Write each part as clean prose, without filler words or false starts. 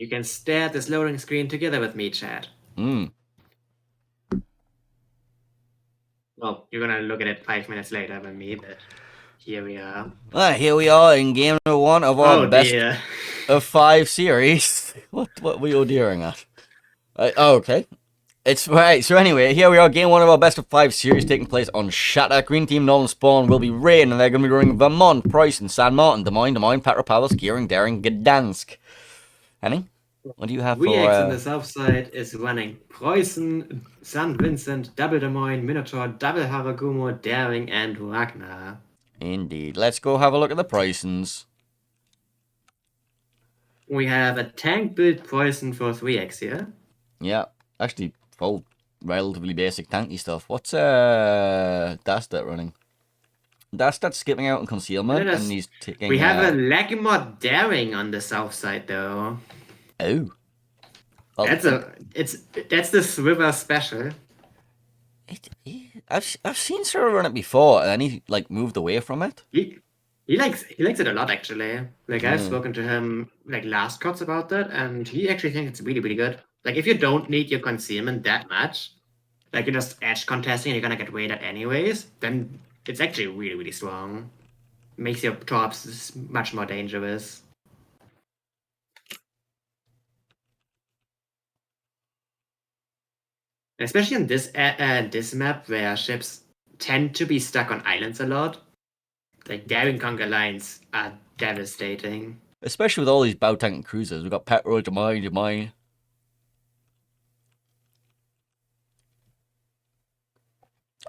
You can stare at this loading screen together with me, chat. Mm. Well, you're gonna look at it 5 minutes later than me, but here we are. Here we are in game number 1 of our best Dear. of 5 series. What were you doing at? Okay. It's right. So anyway, here we are, game 1 of our best of 5 series taking place on Shatter. Green team, Nolan Spawn will be Rain, and they're going to be running Vermont, Preußen, San Martin, Des Moines, Petropavlovsk, Gearing, Daring, Gdansk. Henning, what do you have for... VX on the south side is running Preußen, St. Vincent, Double Des Moines, Minotaur, Double Haragumo, Daring, and Ragnar. Indeed. Let's go have a look at the Preußens. We have a tank built Preußen for 3X here. Yeah, actually, all relatively basic tanky stuff. What's Dastat running? Dastat's skipping out in concealment, and he's taking... We have a Lagimod Daring on the south side, though. Oh. Well, that's the Swiver special. I've seen Sir run it before, and then he like moved away from it. He likes it a lot, actually. Like, I've spoken to him like last KotS about that, and he actually thinks it's really, really good. Like, if you don't need your concealment that much, like you're just edge contesting and you're gonna get raided anyways, then it's actually really, really strong. Makes your drops much more dangerous. Especially on this map where ships tend to be stuck on islands a lot. Like, daring conquer lines are devastating. Especially with all these bow tank cruisers. We've got Petro, Des Moines.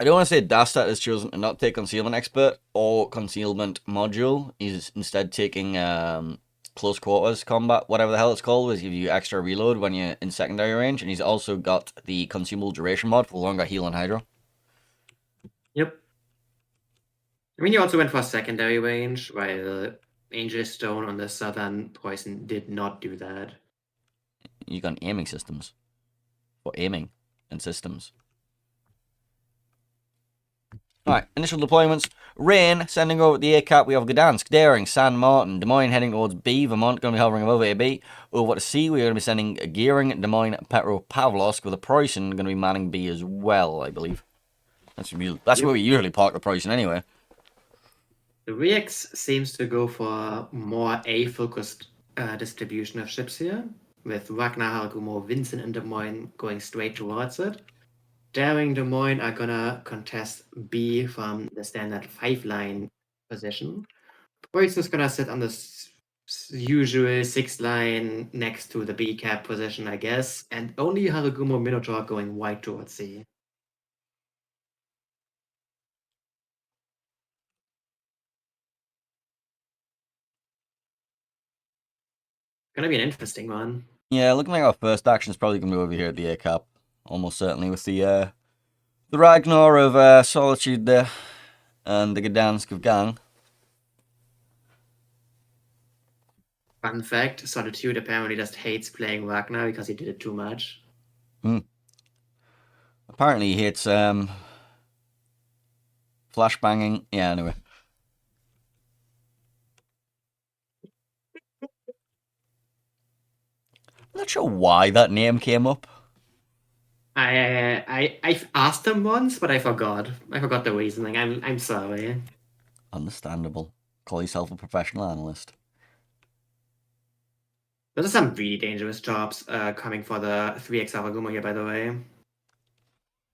I don't want to say Dastat has chosen to not take Concealment Expert or Concealment Module. He's instead taking Close Quarters Combat, whatever the hell it's called, which gives you extra reload when you're in secondary range. And he's also got the Consumable Duration mod for longer heal and Hydro. Yep. I mean, he also went for secondary range, while Angel Stone on the southern Preußen did not do that. You got aiming systems. For aiming and systems. Alright, initial deployments. Rain, sending over the A-cap. We have Gdansk, Daring, San Martin, Des Moines heading towards B. Vermont going to be hovering above AB. Over to C, we're going to be sending Gearing, Des Moines, Petropavlovsk, with a Preußen going to be manning B as well, I believe. That's where we usually park the Preußen anyway. The VX seems to go for more A-focused distribution of ships here, with Ragnar, Haragumo, Vincent, and Des Moines going straight towards it. Daring, Des Moines are gonna contest B from the standard 5-line position. Preußen is gonna sit on the usual 6-line next to the B cap position, I guess, and only Haragumo Minotaur going wide towards C. Gonna be an interesting one. Yeah, looking like our first action is probably going to be over here at the A-cap. Almost certainly with the Ragnar of Solitude there. And the Gdansk of Gang. Fun fact, Solitude apparently just hates playing Ragnar because he did it too much. Apparently he hates flashbanging. Yeah, anyway. I'm not sure why that name came up. I've asked him once, but I forgot. I forgot the reasoning. I'm sorry. Understandable. Call yourself a professional analyst. Those are some really dangerous jobs coming for the 3x Haragumo here, by the way.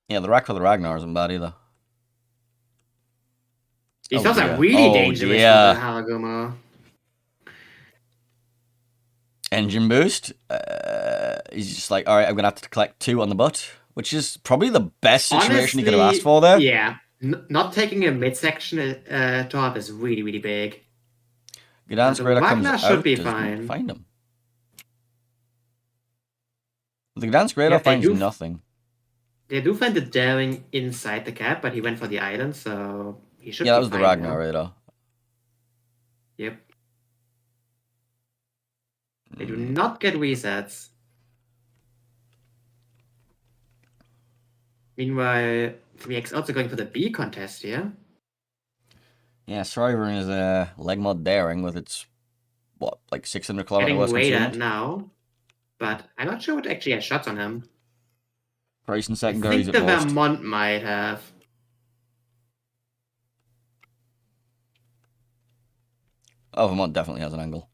Yeah, the rack for the Ragnar isn't bad either. These jobs are really dangerous for the Haragumo. Engine boost. He's just like, alright, I'm going to have to collect 2 on the butt, which is probably the best situation honestly, he could have asked for there. Yeah, not taking a midsection job is really, really big. Gdansk Raider comes Ragnar out, should be does fine. not find him. The Gdansk Raider finds nothing. They do find the Daring inside the cap, but he went for the island, so he should be fine. Yeah, that was the Ragnar Raider. Yep. They do not get resets. Meanwhile, 3x also going for the B contest here. Yeah, Strivering is a leg mod Daring with its, what, like 600 kilometer Getting worth raided now. but I'm not sure what actually has shots on him. Price and I secondaries think at the most. Vermont might have. Oh, Vermont definitely has an angle.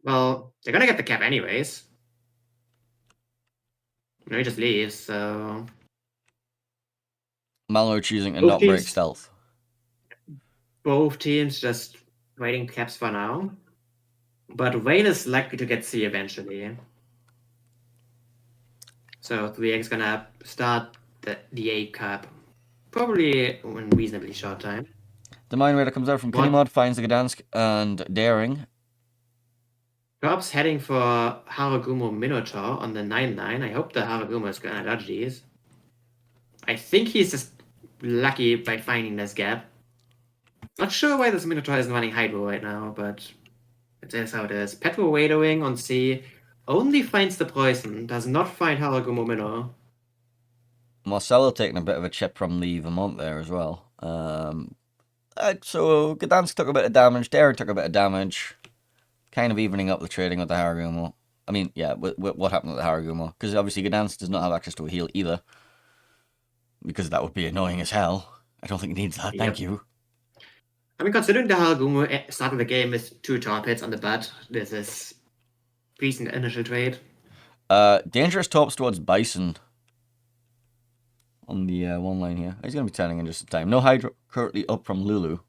Well, they're gonna get the cap anyways. No, he just leaves, so Malmo choosing to both not break teams, stealth. both teams just waiting caps for now. But Wayne is likely to get C eventually. So 3X is gonna start the A cap probably in reasonably short time. The Mine Raider comes out from What? Kinemod, finds the Gdansk and Daring. Perhaps heading for Haragumo Minotaur on the 9-9. I hope the Haragumo is gonna dodge these. I think he's just lucky by finding this gap. Not sure why this Minotaur isn't running Hydro right now, but it is how it is. Petro Wadoing on C only finds the poison, does not find Haragumo Minnow. Marcelo taking a bit of a chip from the Vermont there as well. So Gdansk took a bit of damage, Daring took a bit of damage. Kind of evening up the trading with the Haragumo. I mean, yeah, with what happened with the Haragumo. Because obviously Gdansk does not have access to a heal either. Because that would be annoying as hell. I don't think it needs that, thank you. I mean, considering the Haragumo started the game with 2 top hits on the butt, this is decent initial trade. Dangerous tops towards Bison. On the one line here. He's going to be turning in just in time. No Hydro currently up from Lulu.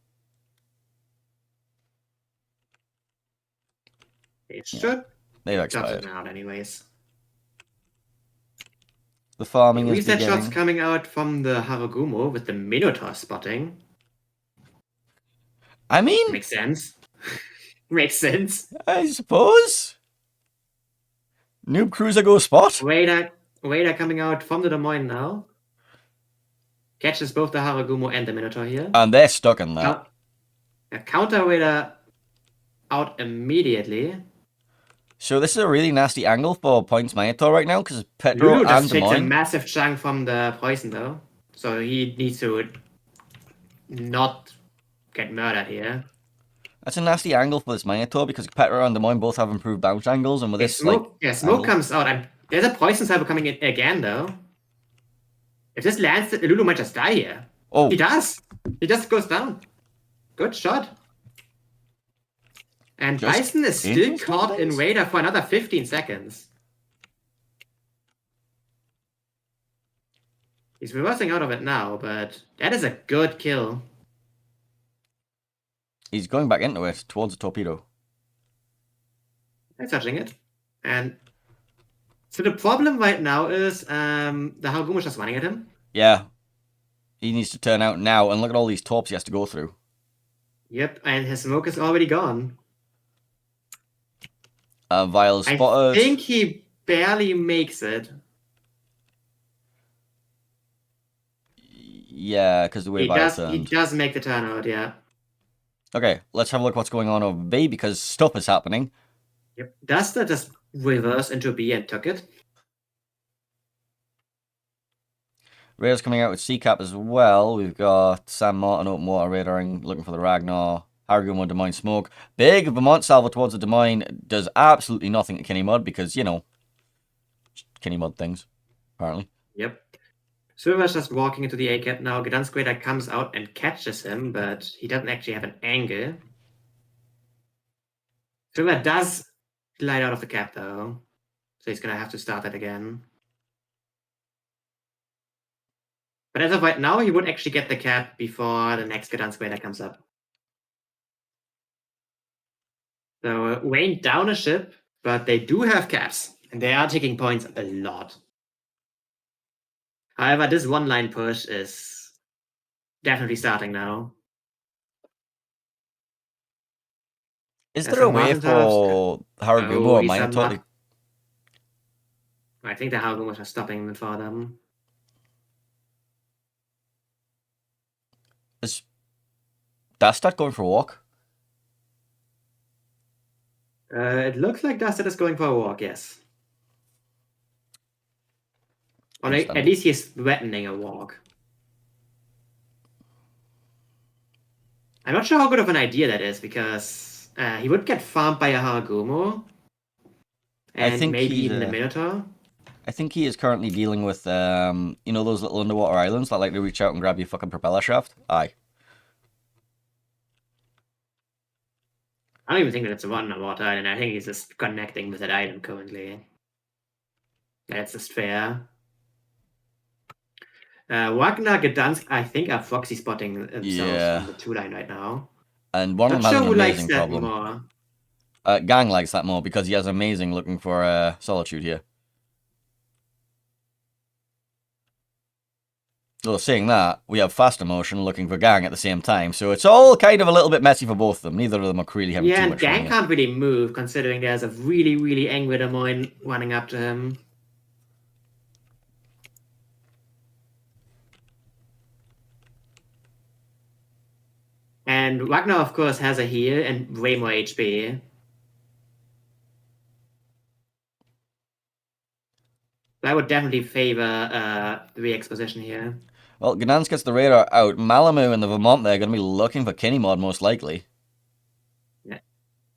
It should They've drop expired. something out anyways. The farming is reset beginning. shots coming out from the Haragumo with the Minotaur spotting. I mean... Makes sense. Makes sense. I suppose. Noob Cruiser go spot. Raider coming out from the Des Moines now. Catches both the Haragumo and the Minotaur here. And they're stuck in that. A counter Raider out immediately. So this is a really nasty angle for points Minotaur right now because Petro Lulu and just Des takes a Moines. massive chunk from the poison though. So he needs to not get murdered here. That's a nasty angle for this Minotaur because Petro and Des Moines both have improved bounce angles, and with this Smoke angle comes out. There's a poison cyber coming in again though. If this lands, Lulu might just die here. Oh, He does. He just goes down. Good shot. And Just Bison is still caught in Raider for another 15 seconds. He's reversing out of it now, but that is a good kill. He's going back into it towards the torpedo. I'm touching it. And so the problem right now is the Haragumo is just running at him. Yeah. He needs to turn out now, and look at all these torps he has to go through. Yep, and his smoke is already gone. Vile spotted. I think he barely makes it. Yeah, because the way Vile turned. He does make the turnout, yeah. Okay, let's have a look what's going on over B because stuff is happening. Yep. Duster just reversed into B and took it. Raiders coming out with C-Cap as well. We've got Sam Martin open water radaring, looking for the Ragnar. Haragumo, Des Moines smoke. Big Vermont salvo towards the Des Moines does absolutely nothing to Kinemod because, you know, Kinemod things, apparently. Yep. Silver's just walking into the A-cap now. Gdansk Raider comes out and catches him, but he doesn't actually have an angle. Silver does glide out of the cap though, so he's gonna have to start that again. But as of right now, he would actually get the cap before the next Gdansk Raider comes up. So Wayne down a ship, but they do have caps, and they are taking points a lot. However, this one-line push is definitely starting now. Is there a way for Haragumo or Minotaur to... I think the Haragumo are stopping for them. Is Dastat going for a walk? It looks like Dastat is going for a walk, yes. Or at least he's threatening a walk. I'm not sure how good of an idea that is, because he would get farmed by a Haragumo. I And think maybe he's even a Minotaur. I think he is currently dealing with you know those little underwater islands that like to reach out and grab your fucking propeller shaft. Aye. I don't even think that it's a underwater island. I think he's just connecting with that island currently. That's just fair. Wagner, Gdansk, I think are proxy spotting themselves Yeah. on the 2 line right now. And one of Not them has sure an who likes amazing that problem. more. Gang likes that more because he has amazing looking for Solitude here. Well, saying that, we have Faster Motion looking for Gang at the same time, so it's all kind of a little bit messy for both of them. Neither of them are really having Yeah, too and much fun Gang here. can't really move considering there's a really, really angry Des Moines running up to him. And Wagner, of course, has a heal and way more HP. So I would definitely favor the re-exposition here. Well, Gdansk gets the radar out. Malamu and the Vermont there are going to be looking for Kinney Mod most likely. Yeah.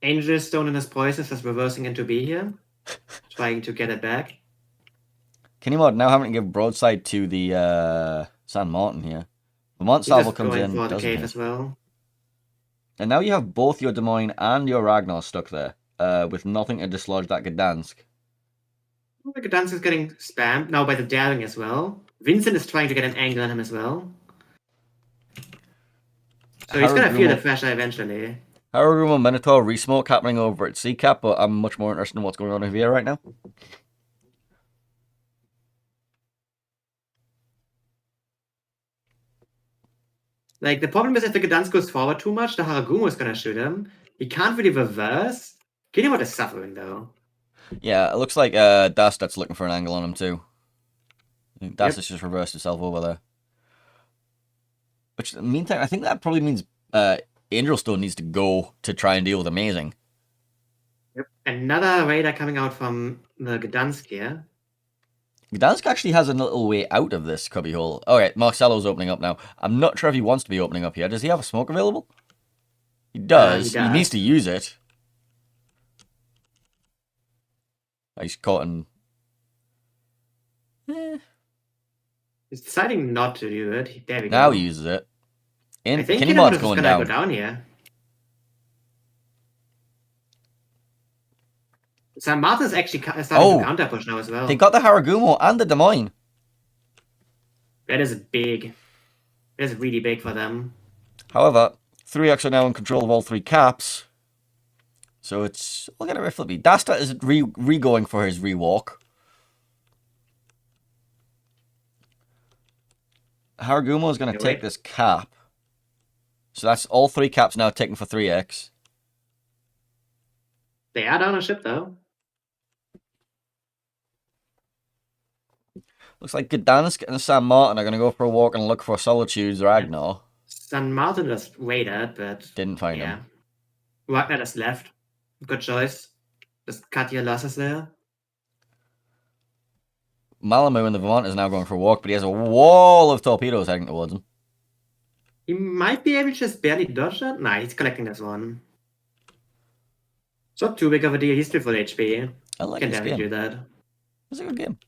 Angel Stone in his poison is just reversing into B here, trying to get it back. Kinney Mod now having to give broadside to the San Martin here. Vermont He's Salvo just comes going in, for the doesn't cave hit. as well. And now you have both your Des Moines and your Ragnar stuck there, with nothing to dislodge that Gdansk. Gdansk is getting spammed now by the Daring as well. Vincent is trying to get an angle on him as well. So he's gonna feel the pressure eventually. Haragumo Minotaur resmoke happening over at C-Cap, but I'm much more interested in what's going on over here right now. Like, the problem is if the Gdansk goes forward too much, the Haragumo is gonna shoot him. He can't really reverse. Kinemot is suffering though. Yeah, it looks like Dastats looking for an angle on him too. I think Dastats just reversed himself over there. Which, in the meantime, I think that probably means Angel Stone needs to go to try and deal with Amazing. Yep. Another radar coming out from the Gdansk here. Gdansk actually has a little way out of this cubbyhole. Alright, Marcelo's opening up now. I'm not sure if he wants to be opening up here. Does he have a smoke available? He does. He needs to use it. He's caught in... He's deciding not to do it. There we go. Now he uses it. I think Kinemod's Kinemot is gonna go down here. San Martin's actually starting to counter push now as well. They got the Haragumo and the Des Moines. That is big. That is really big for them. However, 3X are now in control of all 3 caps. So it's... Look at it, Flippy. Dasta is re-going for his rewalk. Haragumo is going to take this cap. So that's all 3 caps now taken for 3X. They are down a ship though. Looks like Gdansk and San Martin are going to go for a walk and look for Solitude's Ragnar. San Martin just waited, but... Didn't find him. Ragnar just left. Good choice. Just cut your losses there. Malamu in the Vermont is now going for a walk, but he has a wall of torpedoes heading towards him. He might be able to just barely dodge that. Nah, he's collecting this one. It's not too big of a deal. He's still full HP. I like Can this definitely game. do that. It's a good game.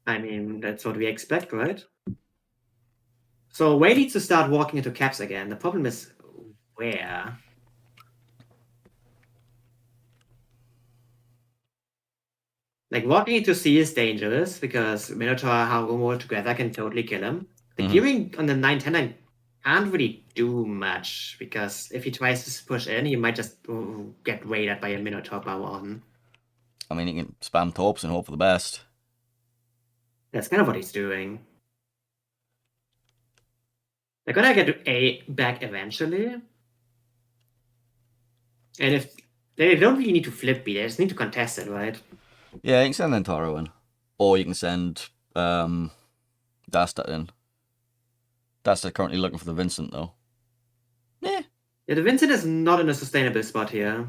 I mean, that's what we expect, right? So Wei needs to start walking into caps again. The problem is where? Like, walking into C is dangerous because Minotaur and Harumo together can totally kill him. The gearing on the 910 can't really do much because if he tries to push in, he might just get raided by a Minotaur power on. I mean, he can spam torps and hope for the best. That's kind of what he's doing. They're gonna get to A back eventually. And if they don't really need to flip B, they just need to contest it, right? Yeah, you can send Nentaro in. Or you can send Dastat in. Dastat currently looking for the Vincent, though. Yeah, the Vincent is not in a sustainable spot here.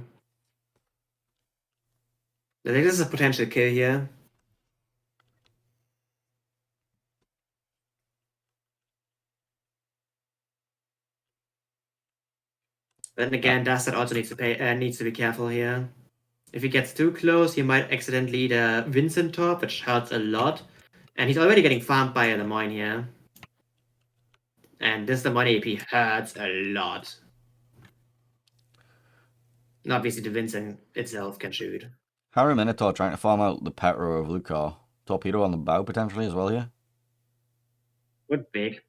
I think this is a potential kill here. Then again, Dastard also needs to be careful here. If he gets too close, he might accidentally the Vincent top, which hurts a lot. And he's already getting farmed by a Lemoyne here. And this Lemoyne AP hurts a lot. And obviously the Vincent itself can shoot. Harry Minotaur trying to farm out the Petro of Lucar. Torpedo on the bow potentially as well here. Would big.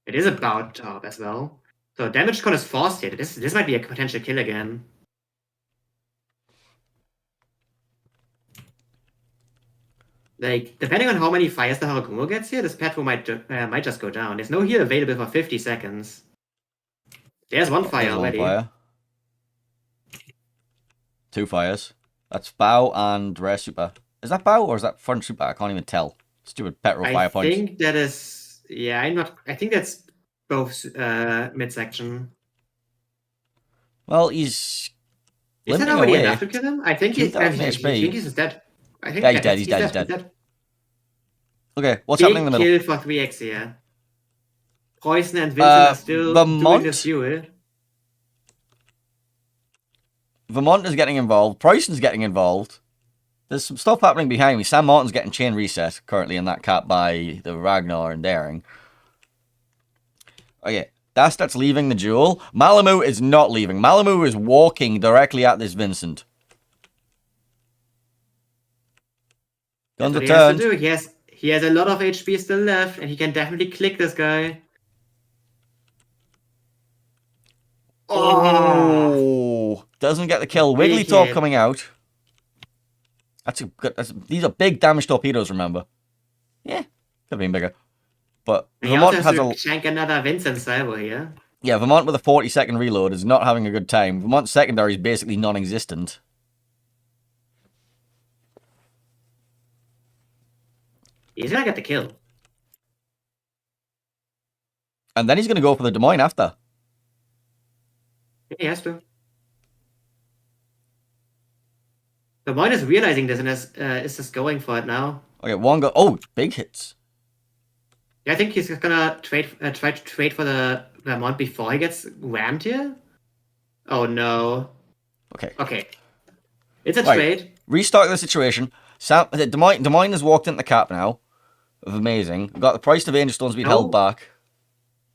It is about top as well. So damage con is forced here. This might be a potential kill again. Like, depending on how many fires the Haragumo gets here, this Petro might just go down. There's no heal available for 50 seconds. There's one fire There's already. One fire. 2 fires. That's bow and rare super. Is that bow or is that front super? I can't even tell. Stupid Petro fire points. I think that is... Yeah, I'm not... I think that's both midsection. Well, he's... Is that already enough to kill him? I think he's dead. I think he's dead. He's dead. Okay, what's Big happening in the middle? Kill for 3x here. Poison and Vincent are still doing this duel. Vermont is getting involved. Preußen's getting involved. There's some stuff happening behind me. Sam Martin's getting chain reset currently in that cap by the Ragnar and Daring. Okay, that's leaving the duel. Malamu is not leaving. Malamu is walking directly at this Vincent. Guns are turned. He has a lot of HP still left, and he can definitely click this guy. Oh, doesn't get the kill. Wigglytuff coming out. These are big damage torpedoes, remember? Yeah, could have been bigger. But Vermont has to shank another Vincent Salvo here. Yeah, Vermont with a 40-second reload is not having a good time. Vermont's secondary is basically non-existent. He's gonna get the kill. And then he's gonna go for the Des Moines after. He has to. Des Moines is realizing this and is just going for it now. Okay, one go. Oh, big hits. Yeah, I think he's gonna try to trade for the Vermont before he gets rammed here. Oh no. Okay. It's a trade. Restart the situation. Des Moines has walked into the cap now. Amazing. We've got the price of Angel Stones being held back.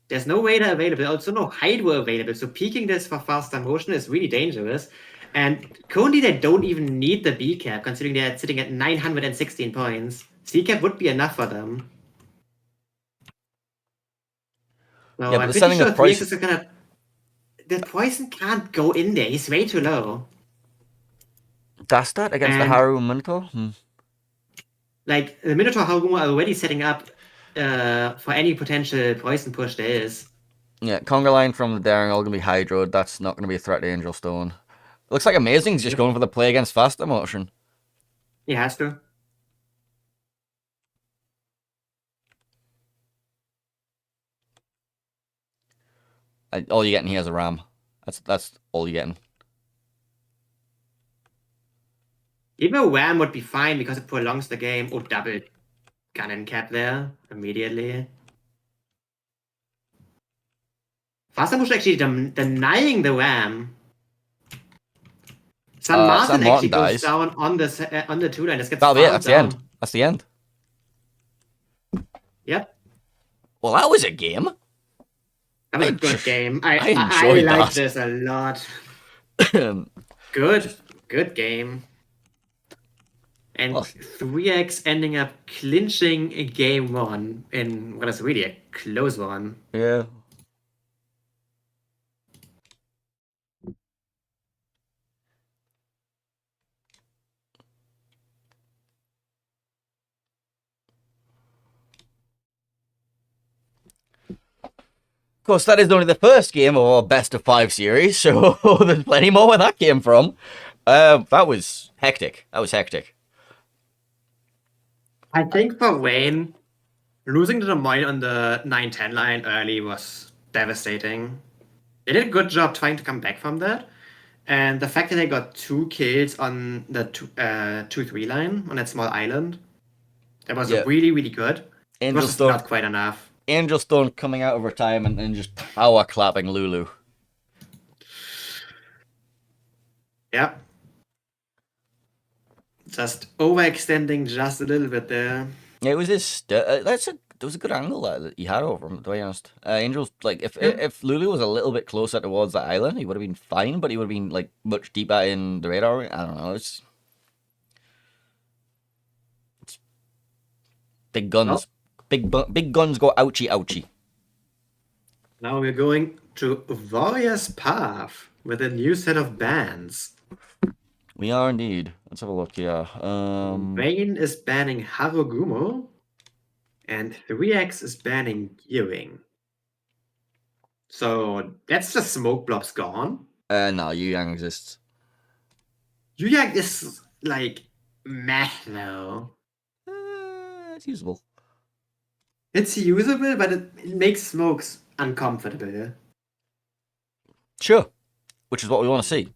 There's no Raider available, also no Hydro available, so peaking this for faster motion is really dangerous. And currently they don't even need the B cap, considering they're sitting at 916 points. C cap would be enough for them. No, yeah, I'm pretty sure 3Xs are gonna... The Poison can't go in there, he's way too low. That's that against the Haru Minotaur? Like, the Minotaur Harugumo are already setting up for any potential poison push there is. Yeah, Conga Line from the Daring all going to be hydroed. That's not going to be a threat to Angel Stone. Looks like Amazing's just going for the play against faster motion. He has to. All you're getting here is a ram. That's all you're getting. Even a ram would be fine because it prolongs the game. Oh, double cannon cap there immediately. Faster motion actually denying the ram. San Martin actually goes down on the 2-line. This gets that's the end. That's the end. Yep. Well, that was a game. That was a good game. I like this a lot. Good game. And 3X ending up clinching game 1 in what is really a close one. Yeah. Of course, that is only the first game of our best of 5 series, so there's plenty more where that came from. That was hectic. I think for Wayne, losing to the Moine on the 9-10 line early was devastating. They did a good job trying to come back from that. And the fact that they got 2 kills on the 2-3 line on that small island, that was really, really good. It was just not quite enough. Angel Stone coming out of retirement and just power clapping Lulu. Yep. Just overextending just a little bit there. Yeah, it was this. That was a good angle that he had over him. To be honest, Angel's like Yeah. if Lulu was a little bit closer towards the island, he would have been fine. But he would have been like much deeper in the radar. I don't know. It's big guns. Big guns go ouchie ouchie. Now we're going to Warrior's Path with a new set of bands. We are indeed. Let's have a look here. Vayne is banning Harugumo, and 3X is banning Gearing. So that's the smoke blobs gone. No, Yu Yang exists. Yu Yang is like meh though. It's usable. It's usable, but it makes smokes uncomfortable. Sure, which is what we want to see.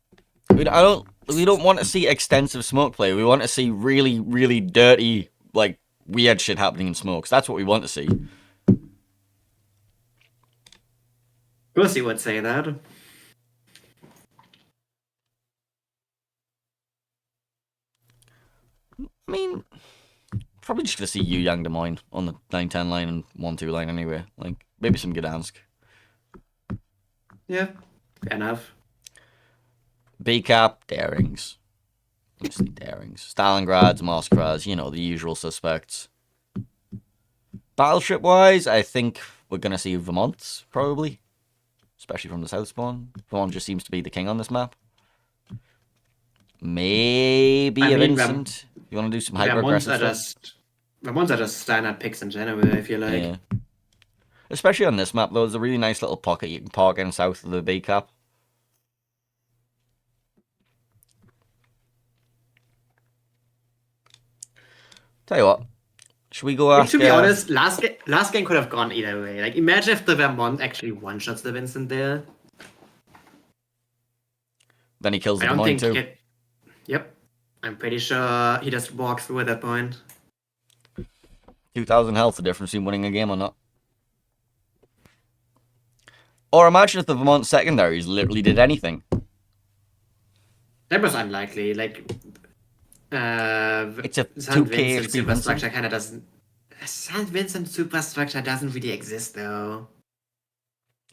We don't want to see extensive smoke play. We want to see really, really dirty, like weird shit happening in smokes. That's what we want to see. Of course you would say that. I mean, probably just gonna see Yu Yang Des Moines on the 9-10 line and 1-2 line anyway. Like maybe some Gdansk. Yeah, fair enough. B-Cap, Darings. Mostly Darings. Stalingrads, Moskrads, you know, the usual suspects. Battleship-wise, I think we're going to see Vermonts, probably. Especially from the South Spawn. Vermont just seems to be the king on this map. Maybe a Vincent. You want to do some hyper-aggressive stuff? Vermonts are just standard picks in general, I feel like. Yeah. Especially on this map, though, there's a really nice little pocket you can park in south of the B-Cap. Tell you what, should we go ask... To be honest, last game could have gone either way. Like, imagine if the Vermont actually one-shots the Vincent there. Then he kills the Des Moines too. Yep. I'm pretty sure he just walks through at that point. 2,000 health, the difference between winning a game or not. Or imagine if the Vermont secondaries literally did anything. That was unlikely. Like, it's a St. 2k Vincent HP superstructure kind of doesn't. St. Vincent superstructure doesn't really exist though.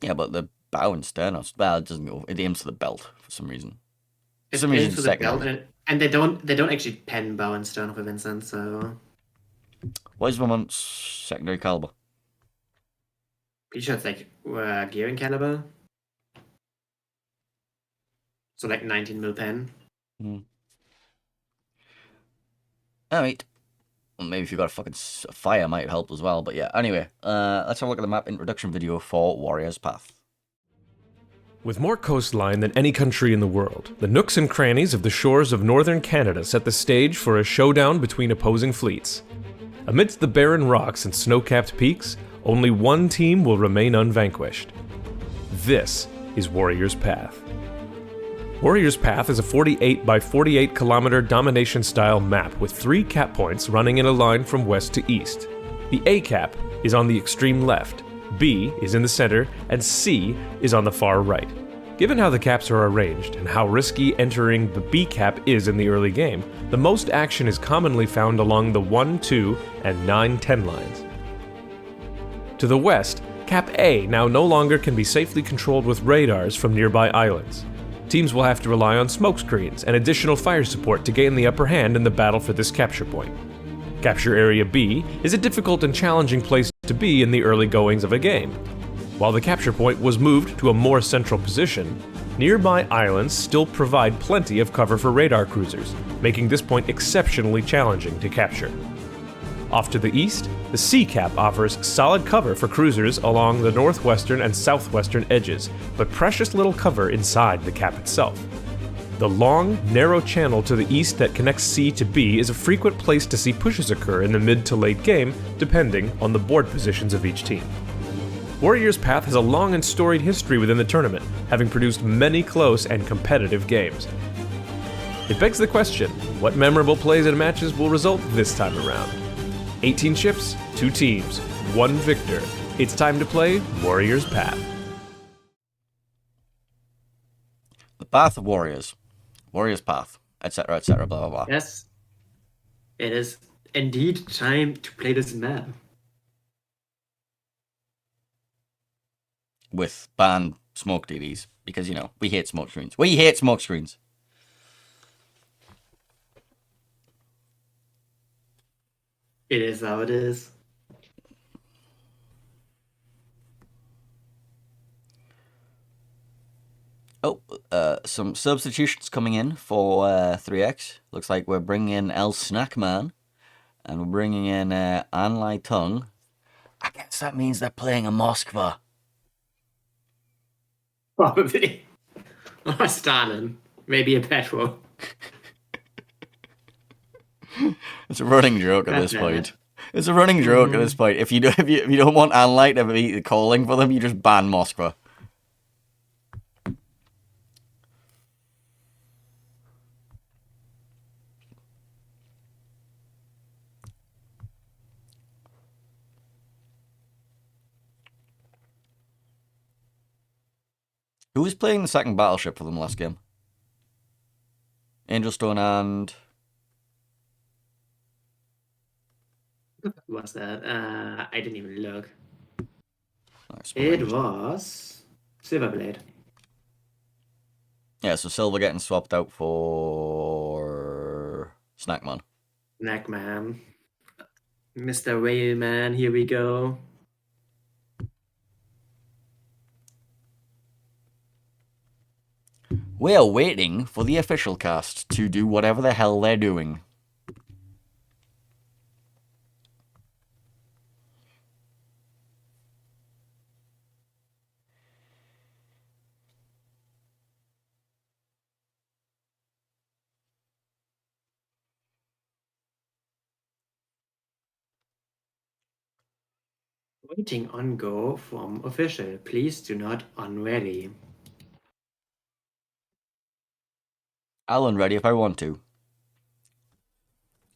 Yeah, but the bow and sternum, well, it doesn't go. It aims for the belt for some reason. For some reason, the belt, and they don't actually pen bow and stern for Vincent. So, what is Vermont's secondary caliber? Pretty sure it's like gearing caliber. So like 19 mil pen. Alright. Well, maybe if you got a fucking fire might help as well, but yeah. Anyway, let's have a look at the map introduction video for Warrior's Path. With more coastline than any country in the world, the nooks and crannies of the shores of northern Canada set the stage for a showdown between opposing fleets. Amidst the barren rocks and snow-capped peaks, only one team will remain unvanquished. This is Warrior's Path. Warrior's Path is a 48 by 48 kilometer domination-style map with 3 cap points running in a line from west to east. The A cap is on the extreme left, B is in the center, and C is on the far right. Given how the caps are arranged and how risky entering the B cap is in the early game, the most action is commonly found along the 1, 2, and 9-10 lines. To the west, Cap A now no longer can be safely controlled with radars from nearby islands. Teams will have to rely on smokescreens and additional fire support to gain the upper hand in the battle for this capture point. Capture Area B is a difficult and challenging place to be in the early goings of a game. While the capture point was moved to a more central position, nearby islands still provide plenty of cover for radar cruisers, making this point exceptionally challenging to capture. Off to the east, the C cap offers solid cover for cruisers along the northwestern and southwestern edges, but precious little cover inside the cap itself. The long, narrow channel to the east that connects C to B is a frequent place to see pushes occur in the mid to late game, depending on the board positions of each team. Warrior's Path has a long and storied history within the tournament, having produced many close and competitive games. It begs the question, what memorable plays and matches will result this time around? 18 ships, 2 teams, 1 victor. It's time to play Warrior's Path. The Path of Warriors. Warrior's Path, etc., blah, blah, blah. Yes, it is indeed time to play this map. With banned smoke DBs, because, you know, we hate smoke screens. We hate smoke screens. It is how it is. Oh, some substitutions coming in for 3X. Looks like we're bringing in El Snackman, and we're bringing in Anlai Tung. I guess that means they're playing a Moskva. Probably. Or Stalin. Maybe a Petro. It's a running joke at this point. It's a running joke at this point. If you don't want Anlai to be calling for them, you just ban Moskva. Who was playing the second battleship for them last game? Angelstone and... What's that? I didn't even look. It was Silverblade. Yeah, so Silver getting swapped out for Snackman. Snackman. Mr. Whaleman, here we go. We are waiting for the official cast to do whatever the hell they're doing. Waiting on go from official. Please do not unready. I'll unready if I want to.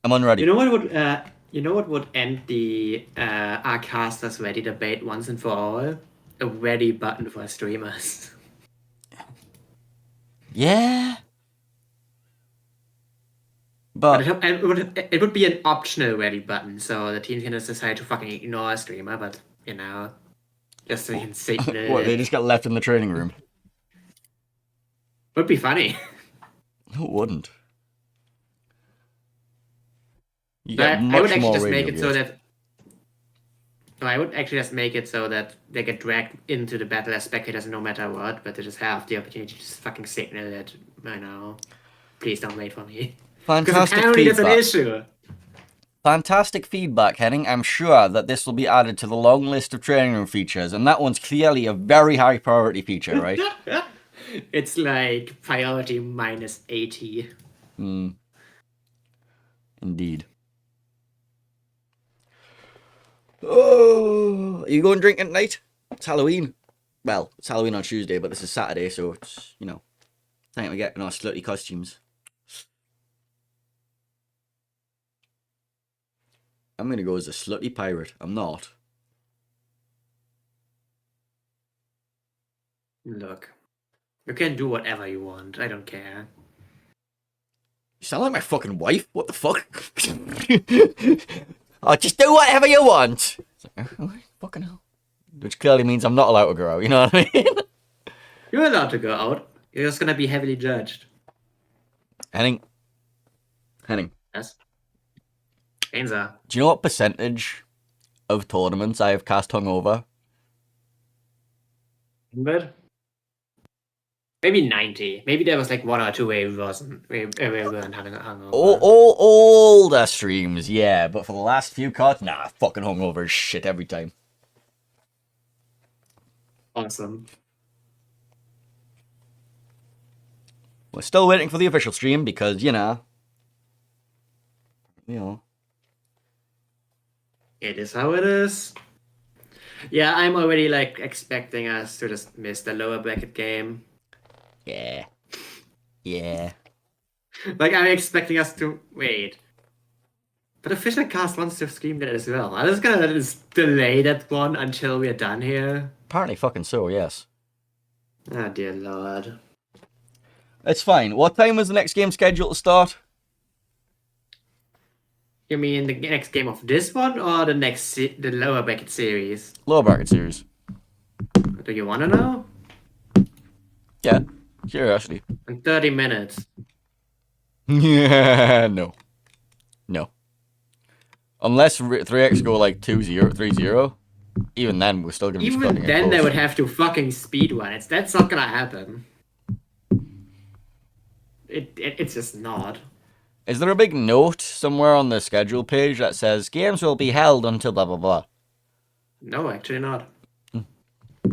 I'm unready. You know what would end the our casters ready debate once and for all? A ready button for streamers. Yeah. But it would be an optional ready button, so the team can just decide to fucking ignore a streamer, but you know, just so you can see what, they just got left in the training room? Would be funny. No, it wouldn't. I would actually just make it so that. No, I would actually just make it so that they get dragged into the battle as spectators no matter what, but they just have the opportunity to just fucking signal that, I know, please don't wait for me. Fantastic apparently feedback. That's an issue. Fantastic feedback, Henning. I'm sure that this will be added to the long list of training room features, and that one's clearly a very high priority feature, right? It's like priority minus 80. Indeed. Oh, are you going drinking tonight? It's Halloween. Well, it's Halloween on Tuesday, but this is Saturday, so it's, you know, time to get in our slutty costumes. I'm gonna go as a slutty pirate. I'm not. Look, you can do whatever you want. I don't care. You sound like my fucking wife. What the fuck? Oh, just do whatever you want. It's like, oh, fucking hell. Which clearly means I'm not allowed to go out, you know what I mean? You're allowed to go out. You're just gonna be heavily judged. Henning. Yes. Ainza. Do you know what percentage of tournaments I have cast hungover? But maybe 90. Maybe there was like one or two where we weren't having a hungover. All older streams, yeah, but for the last few cards, nah, fucking hungover as shit every time. Awesome. We're still waiting for the official stream because, you know. It is how it is. Yeah, I'm already like expecting us to just miss the lower bracket game. Yeah. Like I'm expecting us to wait. But official cast wants to stream that as well. I'm just gonna just delay that one until we're done here. Apparently fucking so, yes. Oh dear lord. It's fine. What time is the next game scheduled to start? You mean the next game of this one or the the lower bracket series? Lower bracket series. Do you want to know? Yeah. Curiosity. In 30 minutes. Yeah, no. No. Unless 3x go like 2-0, 3-0, even then we're still going to be Even cutting it then, they close. would have to fucking speedrun it. That's not gonna happen. It's just not. Is there a big note somewhere on the schedule page that says games will be held until blah blah blah? No, actually not.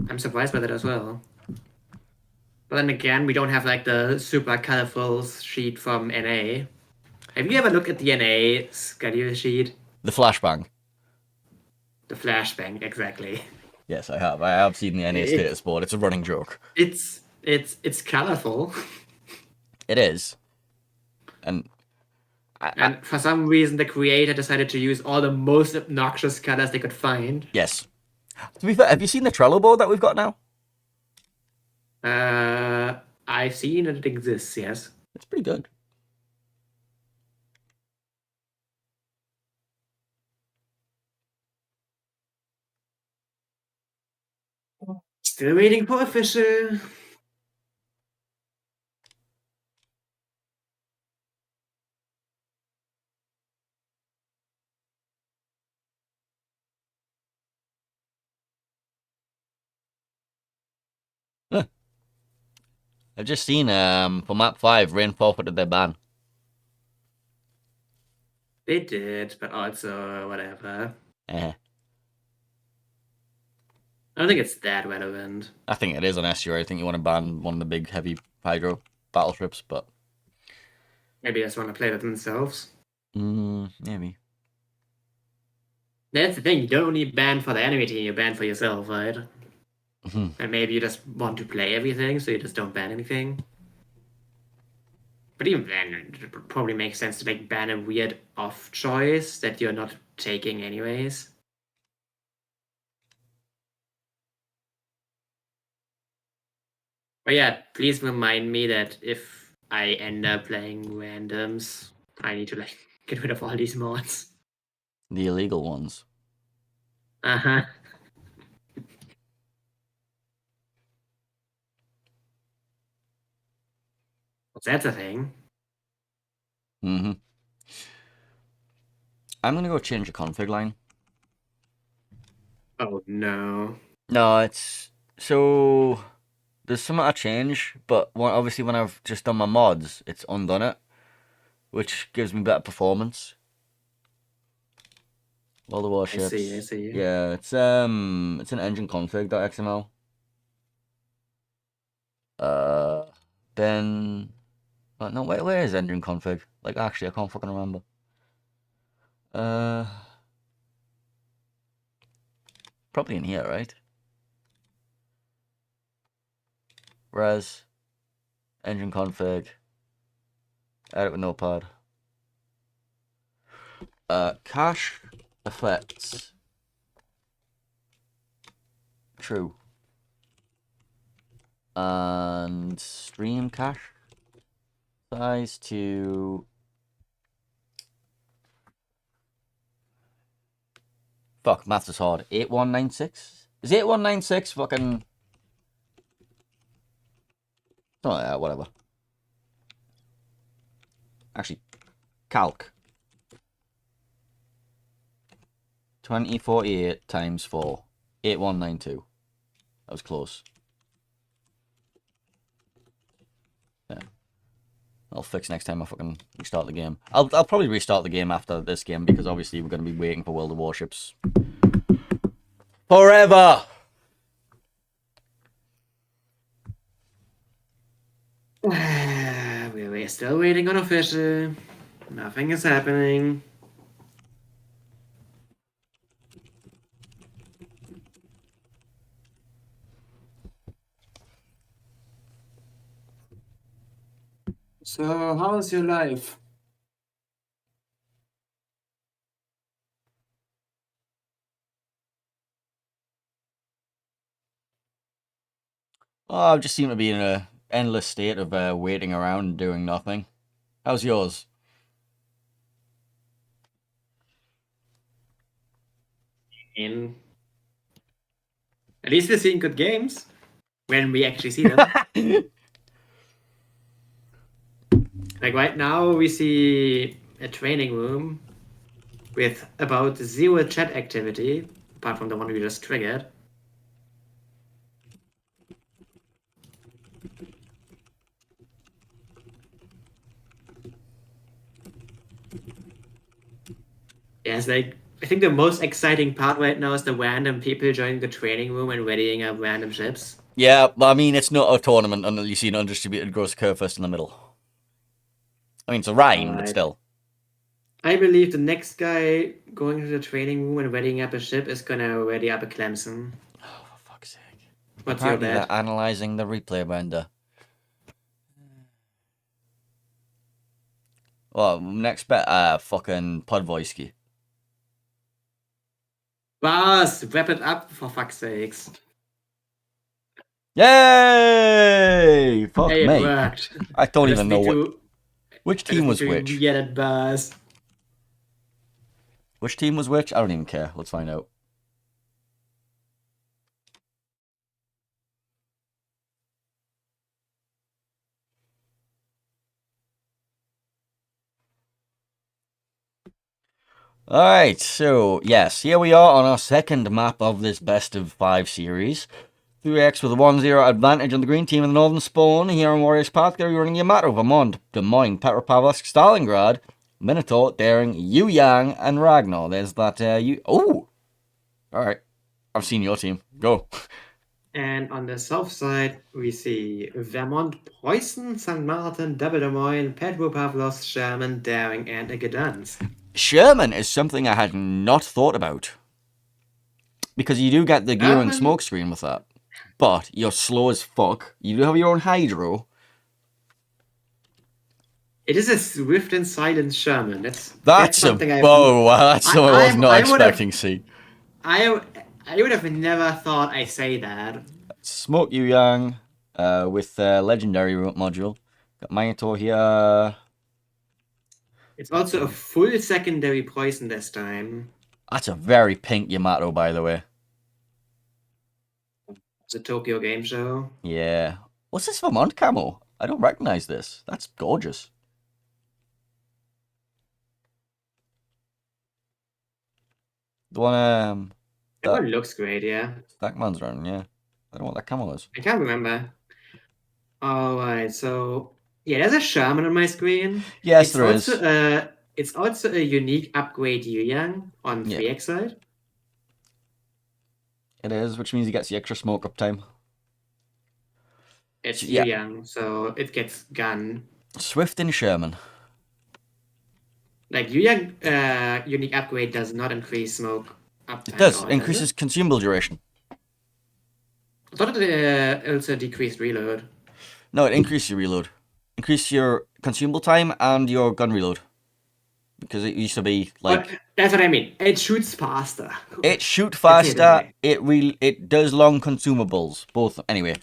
I'm surprised by that as well. But then again, we don't have like the super colorful sheet from NA. Have you ever looked at the NA schedule sheet? The flashbang. The flashbang, exactly. Yes, I have. I have seen the NA It- status board. It's a running joke. It's colorful. It is. And And for some reason, the creator decided to use all the most obnoxious colors they could find. yes. To be fair, have you seen the Trello board that we've got now? I've seen that it exists, yes. It's pretty good. Still waiting for official. I've just seen for map 5, Rain forfeited their ban. They did, but also whatever. Eh. I don't think it's that relevant. I think it is on SUR. I think you want to ban one of the big heavy hydro battleships, but Maybe they just want to play with themselves. maybe. That's the thing, you don't need ban for the enemy team, you ban for yourself, right? Mhm. And maybe you just want to play everything, so you just don't ban anything. But even then, it would probably make sense to like ban a weird off choice that you're not taking anyways. But yeah, please remind me that if I end up playing randoms, I need to like get rid of all these mods. The illegal ones. Uh-huh. That's a thing. Mm-hmm. I'm gonna go change the config line. Oh no. No, it's so there's something I change, but obviously when I've just done my mods, it's undone it, which gives me better performance. All the warships. I see. Yeah, it's an engine config.xml. Then, no, where is engine config? Like, actually, I can't fucking remember. Probably in here, right? Res, engine config, edit with notepad. Cache effects. True. And stream cache size to fuck, maths is hard. 8196? Is 8196 fucking something like that, whatever. Actually, calc. 2048 times 4. 8192. That was close. Yeah. I'll fix next time I fucking restart the game. I'll probably restart the game after this game because obviously we're going to be waiting for World of Warships forever. We're still waiting on official. Nothing is happening. So, how's your life? Oh, I just seem to be in a endless state of waiting around and doing nothing. How's yours? And at least we're seeing good games when we actually see them. Like right now, we see a training room with about 0 chat activity, apart from the one we just triggered. Yeah, it's like, I think the most exciting part right now is the random people joining the training room and readying up random ships. Yeah, I mean, it's not a tournament until you see an undistributed gross curve first in the middle. I mean, it's a Rhine, but still. I believe the next guy going to the training room and readying up a ship is gonna ready up a Clemson. Oh, for fuck's sake. What's Apparently your bet? they're analysing the replay render. Well, next bet, fucking Podvoisky. Boss, wrap it up for fuck's sakes. Yay! Fuck Hey, it me. worked. I don't even know which team was which. Get it, boss. Which team was which? I don't even care. Let's find out. Alright, so yes, here we are on our second map of this best of 5 series. 3x with a 1-0 advantage on the green team in the northern spawn. Here on Warriors Path, they're running Yamato, Vermont, Des Moines, Petropavlovsk, Stalingrad, Minotaur, Daring, Yu Yang, and Ragnar. There's that, Oh! Alright, I've seen your team. Go. And on the south side, we see Vermont, Preußen, St. Martin, Double Des Moines, Petropavlovsk, Sherman, Daring, and a Gdansk. Sherman is something I had not thought about. Because you do get the gearing smoke screen with that. But you're slow as fuck. You do have your own hydro. It is a swift and silent Sherman. That's something I was not expecting to see. I would have never thought I say that. Smoke Yu Yang with legendary module. Got Minotaur here. It's also a full secondary poison this time. That's a very pink Yamato, by the way. It's a Tokyo Game Show. Yeah. What's this Vermont camo? I don't recognize this. That's gorgeous. The one, that one looks great, yeah. That man's running, yeah. I don't know what that camo is. I can't remember. Alright, so yeah, there's a Sherman on my screen. Yes, there is. It's also a unique upgrade Yu Yang on 3x side. It is, which means he gets the extra smoke uptime. It's Yu Yang, so it gets gun. Swift and Sherman. Like Yu Yang unique upgrade does not increase smoke uptime. It does. Increases consumable duration. I thought it also decreased reload. No, it increases your reload. Increase your consumable time and your gun reload. Because it used to be like... But that's what I mean. It shoots faster. It shoots faster. It does long consumables. Both. Anyway.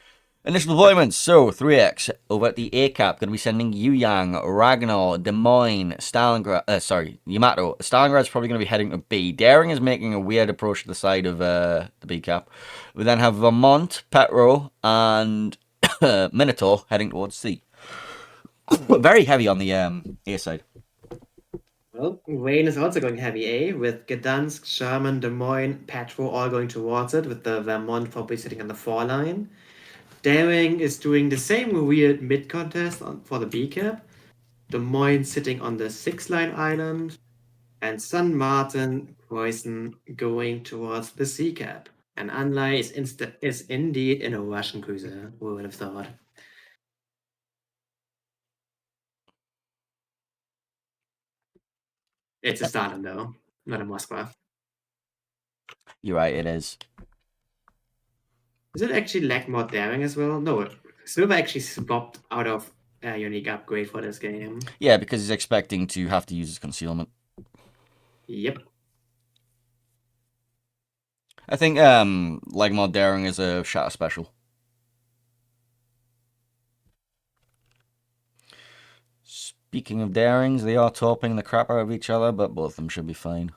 Initial deployments. So, 3x over at the A cap. Going to be sending Yu Yang, Ragnar, Des Moines, Stalingrad. Yamato. Stalingrad's probably going to be heading to B. Daring is making a weird approach to the side of the B cap. We then have Vermont, Petro, and Minotaur heading towards C. Very heavy on the A side. Well, Wayne is also going heavy A, with Gdansk, Sherman, Des Moines, Petro all going towards it, with the Vermont probably sitting on the 4 line. Daring is doing the same weird mid contest for the B cap. Des Moines sitting on the 6 line island. And St. Martin, Preußen going towards the C cap. And Anlai is indeed in a Russian cruiser. Who would have thought? It's a Stalin, though, not a Moskva. You're right, it is. Does it actually lack more daring as well? No, Silver actually swapped out of a unique upgrade for this game. Yeah, because he's expecting to have to use his concealment. Yep. I think like more daring is a shatter special. Speaking of dairings, they are topping the crap out of each other, but both of them should be fine.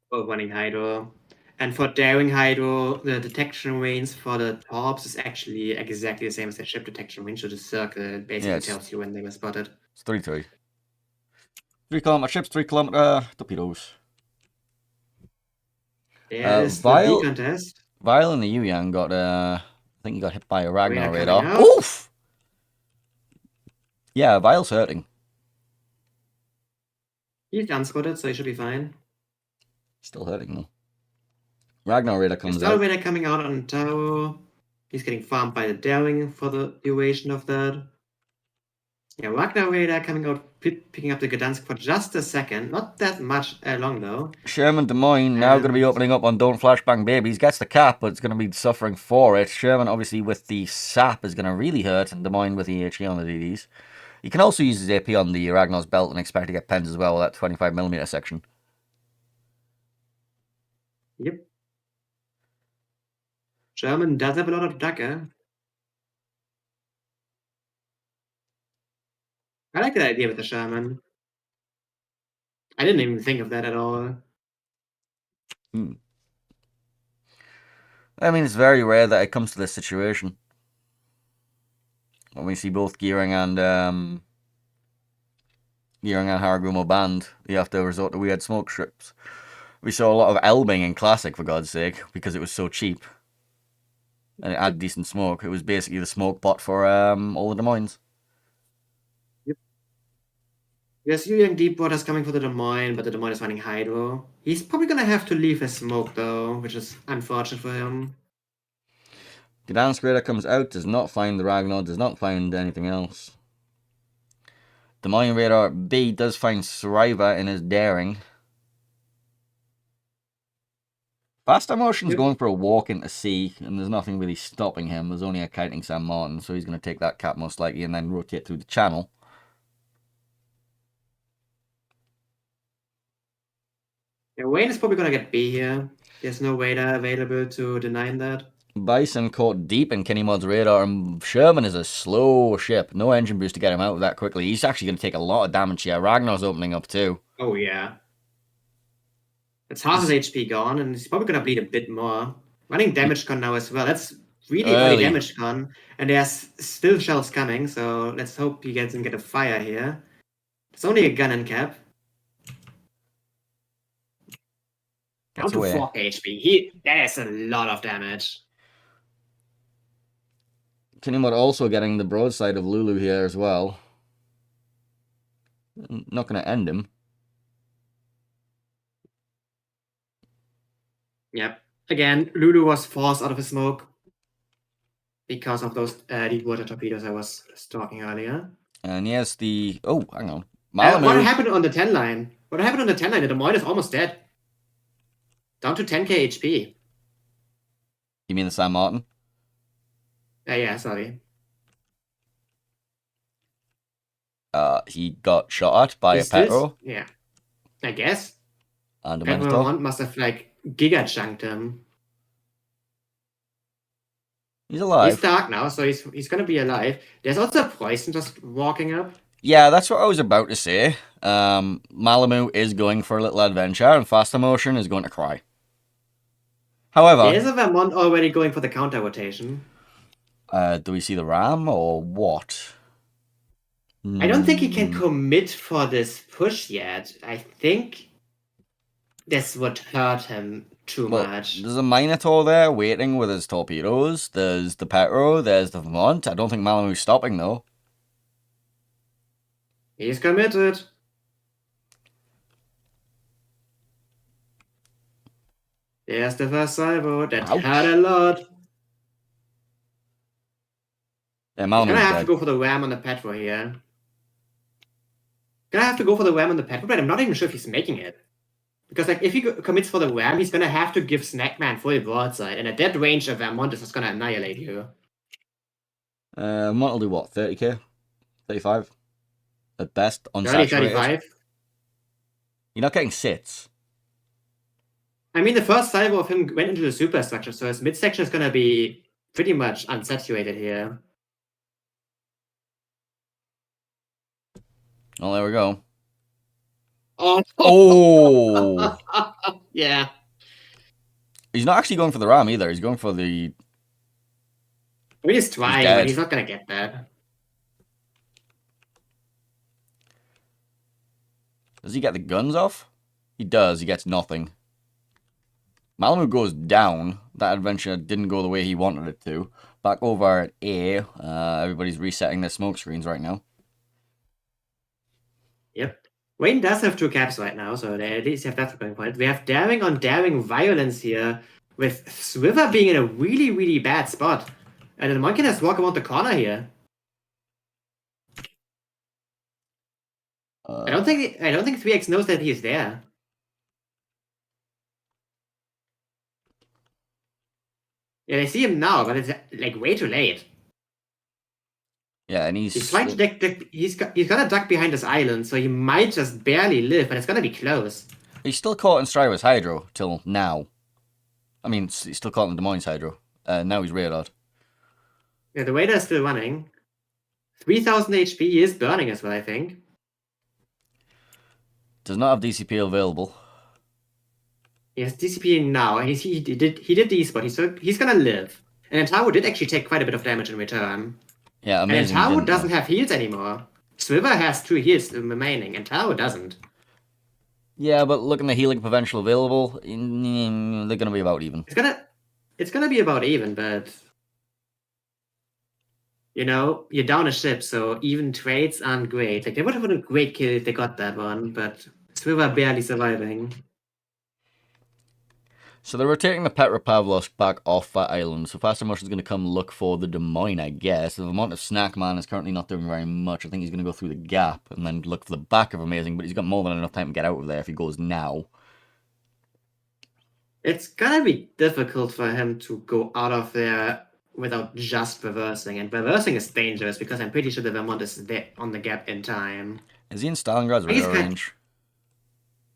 Both running Hydro. And for daring Hydro, the detection range for the torps is actually exactly the same as the ship detection range, so the circle basically tells you when they were spotted. It's 3-3. 3-kilometer ships, 3-kilometer torpedoes. There is the D contest. Vile in the Yu-Yang got, I think he got hit by a Ragnar radar. Out. Oof! Yeah, Vile's hurting. He's unspotted, so he should be fine. Still hurting though. Ragnar radar comes out. out. Radar coming out on Taro. He's getting farmed by the daring for the duration of that. Yeah, Ragnar radar coming out, picking up the Gdansk for just a second. Not that much long though. Sherman Des Moines now going to be opening up on Don't Flashbang Babies. Gets the cap, but it's going to be suffering for it. Sherman, obviously, with the sap is going to really hurt, and Des Moines with the HE on the DDs. You can also use his AP on the Ragnar's belt and expect to get pens as well with that 25mm section. Yep. German does have a lot of dagger. I like that idea with the Sherman. I didn't even think of that at all. I mean, it's very rare that it comes to this situation. When we see both Gearing and Haragumo banned, you have to resort to weird smoke strips. We saw a lot of Elbing in Classic, for God's sake, because it was so cheap. And it had decent smoke. It was basically the smoke bot for all the Des Moines. Yep. Yes, Yu-Yang Deepwater's coming for the Des Moines, but the Des Moines is running Hydro. He's probably going to have to leave his smoke, though, which is unfortunate for him. Gdansk radar comes out, does not find the Ragnar, does not find anything else. Des Moines radar B does find Sriva in his daring. Faster Motion's going for a walk into C, and there's nothing really stopping him. There's only a kiting San Martin, so he's going to take that cap most likely and then rotate through the channel. Yeah, Wayne is probably going to get B here. There's no radar available to deny that. Bison caught deep in Kenny Mod's radar, and Sherman is a slow ship. No engine boost to get him out that quickly. He's actually going to take a lot of damage here. Ragnar's opening up too. Oh, yeah. It's half his HP gone, and he's probably going to bleed a bit more. Running damage con now as well. That's really early damage con. And there's still shells coming, so let's hope he doesn't get a fire here. It's only a gun and cap. Down to 4 HP. That is a lot of damage. Kinimod also getting the broadside of Lulu here as well. Not going to end him. Yep. Again, Lulu was forced out of his smoke because of those deep water torpedoes I was talking earlier. And yes, the... Oh, hang on. What happened on the 10 line? What happened on the 10 line? The Des Moines is almost dead. Down to 10k HP. You mean the San Martin? Yeah, sorry. He got shot at by a Petro. Yeah. I guess. And a Petro must have, like, giga-chunked him. He's alive. He's dark now, so he's gonna be alive. There's also a Poison just walking up. Yeah, that's what I was about to say. Malamu is going for a little adventure, and Faster Motion is going to cry. However... There's a Vermont already going for the counter-rotation. Do we see the Ram, or what? I don't think he can commit for this push yet. I think this would hurt him too much. There's a Minotaur there waiting with his torpedoes. There's the Petro, there's the Vermont. I don't think Malamu's stopping, though. He's committed. There's the first salvo. That hurt a lot. Yeah, Malamu's gonna have to go for the Ram on the Petro here. Gonna have to go for the Ram on the Petro, but I'm not even sure if he's making it. Because like if he commits for the Ram, he's gonna have to give Snackman full broadside, and at that range of Vermont is just gonna annihilate you. Vermont will do what, 30k? 35? At best, on 35? You're not getting sits. I mean, the first salvo of him went into the superstructure, so his midsection is gonna be pretty much unsaturated here. Oh, there we go. Oh, Oh! yeah. He's not actually going for the ram either. He's going for the... I mean, he's trying, but dead. he's not gonna get that. Does he get the guns off? He does. He gets nothing. Malamu goes down. That adventure didn't go the way he wanted it to. Back over at A. Everybody's resetting their smoke screens right now. Yep. Wayne does have 2 caps right now, so they at least have that going for it. We have daring on daring violence here, with Swiver being in a really, really bad spot. And the monkey has to walk around the corner here. I don't think 3x knows that he's there. Yeah, they see him now, but it's like way too late. Yeah, and He's trying to he's gonna duck behind this island, so he might just barely live, but it's gonna be close. He's still caught in stride with Hydro till now. I mean, he's still caught in Des Moines Hydro. Now he's radar. Yeah, the Wader is still running. 3000 HP, he is burning as well, I think. Does not have DCP available. He has DCP now, and he did D-spot, he's gonna live. And Taro did actually take quite a bit of damage in return. Yeah, And amazing. Taro doesn't have heals anymore. Swiver has 2 heals remaining, and Taro doesn't. Yeah, but looking at healing potential available, they're gonna be about even. It's gonna be about even, but you know, you're down a ship, so even trades aren't great. Like, they would have been a great kill if they got that one, but Swiver barely surviving. So they're rotating the Petropavlos back off that island. So Faster Mush is going to come look for the Des Moines, I guess. The amount of Snackman is currently not doing very much. I think he's going to go through the gap and then look for the back of Amazing, but he's got more than enough time to get out of there if he goes now. It's gonna be difficult for him to go out of there without just reversing, and reversing is dangerous because I'm pretty sure the Vermont is there on the gap in time. Is he in Stalingrad's radar range?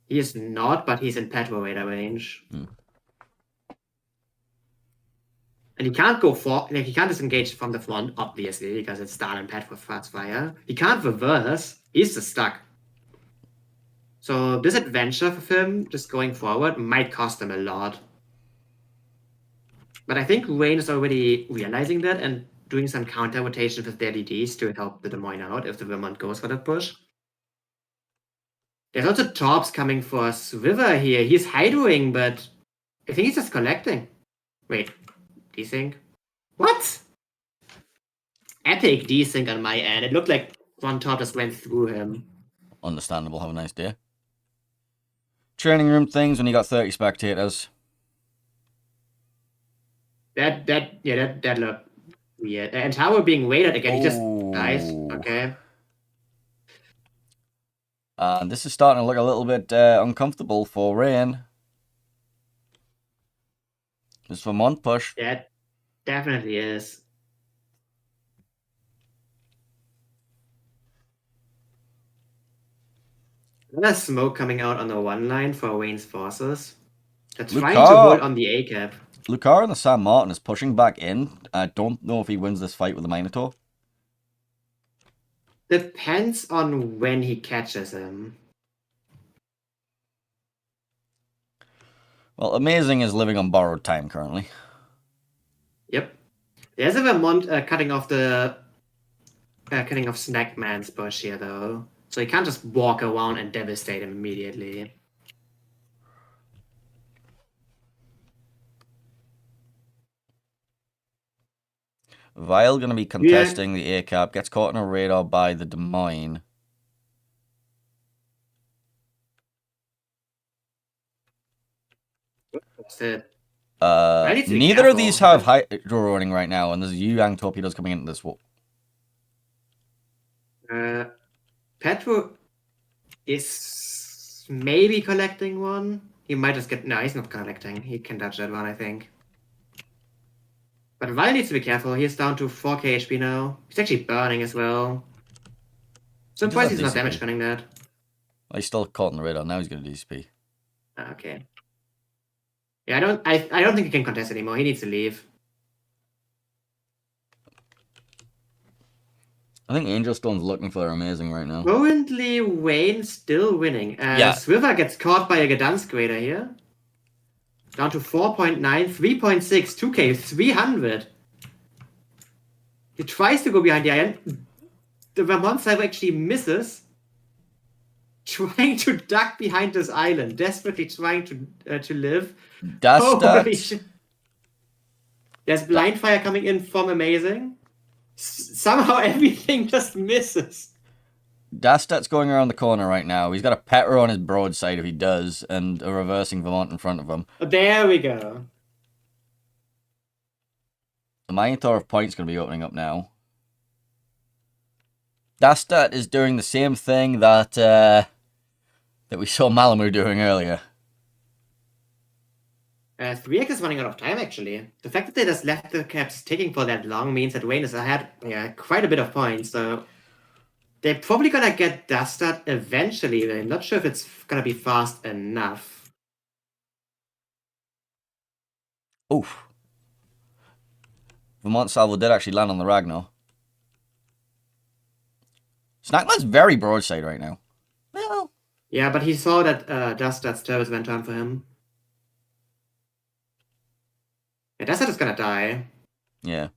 He is not, but he's in Petro radar range. And he can't go for, like, he can't disengage from the front, obviously, because it's Stal and Petro fast fire. He can't reverse. He's just stuck. So this adventure for him, just going forward, might cost him a lot. But I think Rain is already realizing that and doing some counter rotation with their DDs to help the Des Moines out if the Vermont goes for the push. There's also Torps coming for Swiver here. He's hydroing, but I think he's just collecting. Wait, desync? What? Epic desync on my end. It looked like one Torp just went through him. Understandable. Have a nice day. Training room things when you got 30 spectators. That looked weird. And Tower being raided again, he just dies. Okay. This is starting to look a little bit uncomfortable for Rain. This Vermont push. Yeah, definitely is. There's smoke coming out on the one line for Wayne's forces. They're trying to hold on the A cap. Lucar and the San Martin is pushing back in. I don't know if he wins this fight with the Minotaur. Depends on when he catches him. Well, Amazing is living on borrowed time currently. Yep. There's a Vermont cutting off Snackman's bush here, though. So he can't just walk around and devastate him immediately. Vile going to be contesting the A cap. Gets caught in a radar by the Des Moines. Neither of these have hydro running right now, and there's Yang torpedoes coming into this wall. Petro is maybe collecting one. He might just get... No, he's not collecting. He can dodge that one, I think. But Vile needs to be careful. He's down to 4k HP now. He's actually burning as well. So I'm surprised he's not damage gunning that. Well, he's still caught in the radar. Now he's going to DCP. Okay. Yeah, I don't think he can contest anymore. He needs to leave. I think Angel Stone's looking for amazing right now. Currently, Wayne still winning. Yeah. Swiver gets caught by a Gdansk Raider here. Down to 4.9, 3.6, 2K, 300. He tries to go behind the iron. The Vermont Salvo actually misses. Trying to duck behind this island. Desperately trying to live. Holy shit. There's blind fire coming in from Amazing. Somehow everything just misses. Dastat's going around the corner right now. He's got a Petro on his broadside if he does, and a reversing Vermont in front of him. There we go. The Minotaur of Point's going to be opening up now. Dastat is doing the same thing that that we saw Malamu doing earlier. 3X is running out of time, actually. The fact that they just left the caps taking for that long means that Wayne is ahead quite a bit of points, so they're probably gonna get Dastat eventually. I'm not sure if it's gonna be fast enough. Oof. Vermont Salvo did actually land on the Ragnar. Snackman's very broadside right now. Well... Yeah, but he saw that Dastat's turbos went on for him. Yeah, Dastat is gonna die. Yeah.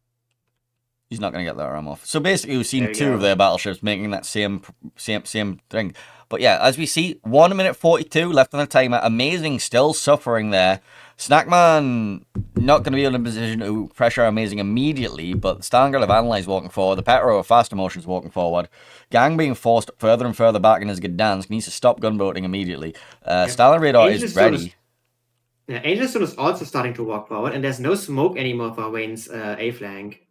He's not going to get that ram off. So basically, we've seen two go. of their battleships making that same thing. But yeah, as we see, 1 minute 42 left on the timer. Amazing still suffering there. Snackman not going to be in a position to pressure Amazing immediately, but Stalingard of Analyze walking forward. The Petro of Fast Emotions walking forward. Gang being forced further and further back in his Gdansk. Needs to stop gunboating immediately. Stalin Radar is ready. Yeah, Angel Stone is also starting to walk forward, and there's no smoke anymore for Wayne's A flank.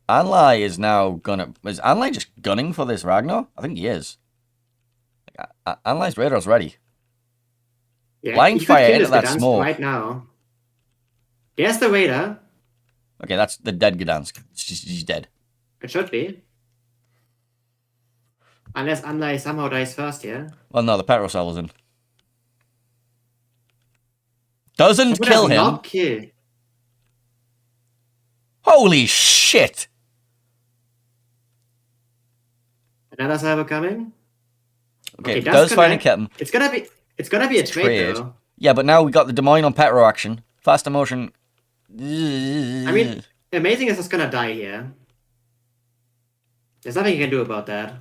Anlai is now gonna... Is Anlai just gunning for this Ragnar? I think he is. Anlai's radar's ready. Yeah, Blind fire into that Gdansk smoke. right now. There's the radar. Okay, that's the dead Gdansk. She's dead. It should be. Unless Anlai somehow dies first, yeah? Well, no, the Petro cell was in. Doesn't Who kill does him. not kill? Holy shit! Another server coming? Okay, does find him. It's gonna be a trade though. Yeah, but now we got the Des Moines on Petro action. Fast emotion. I mean, Amazing is just gonna die here. There's nothing you can do about that.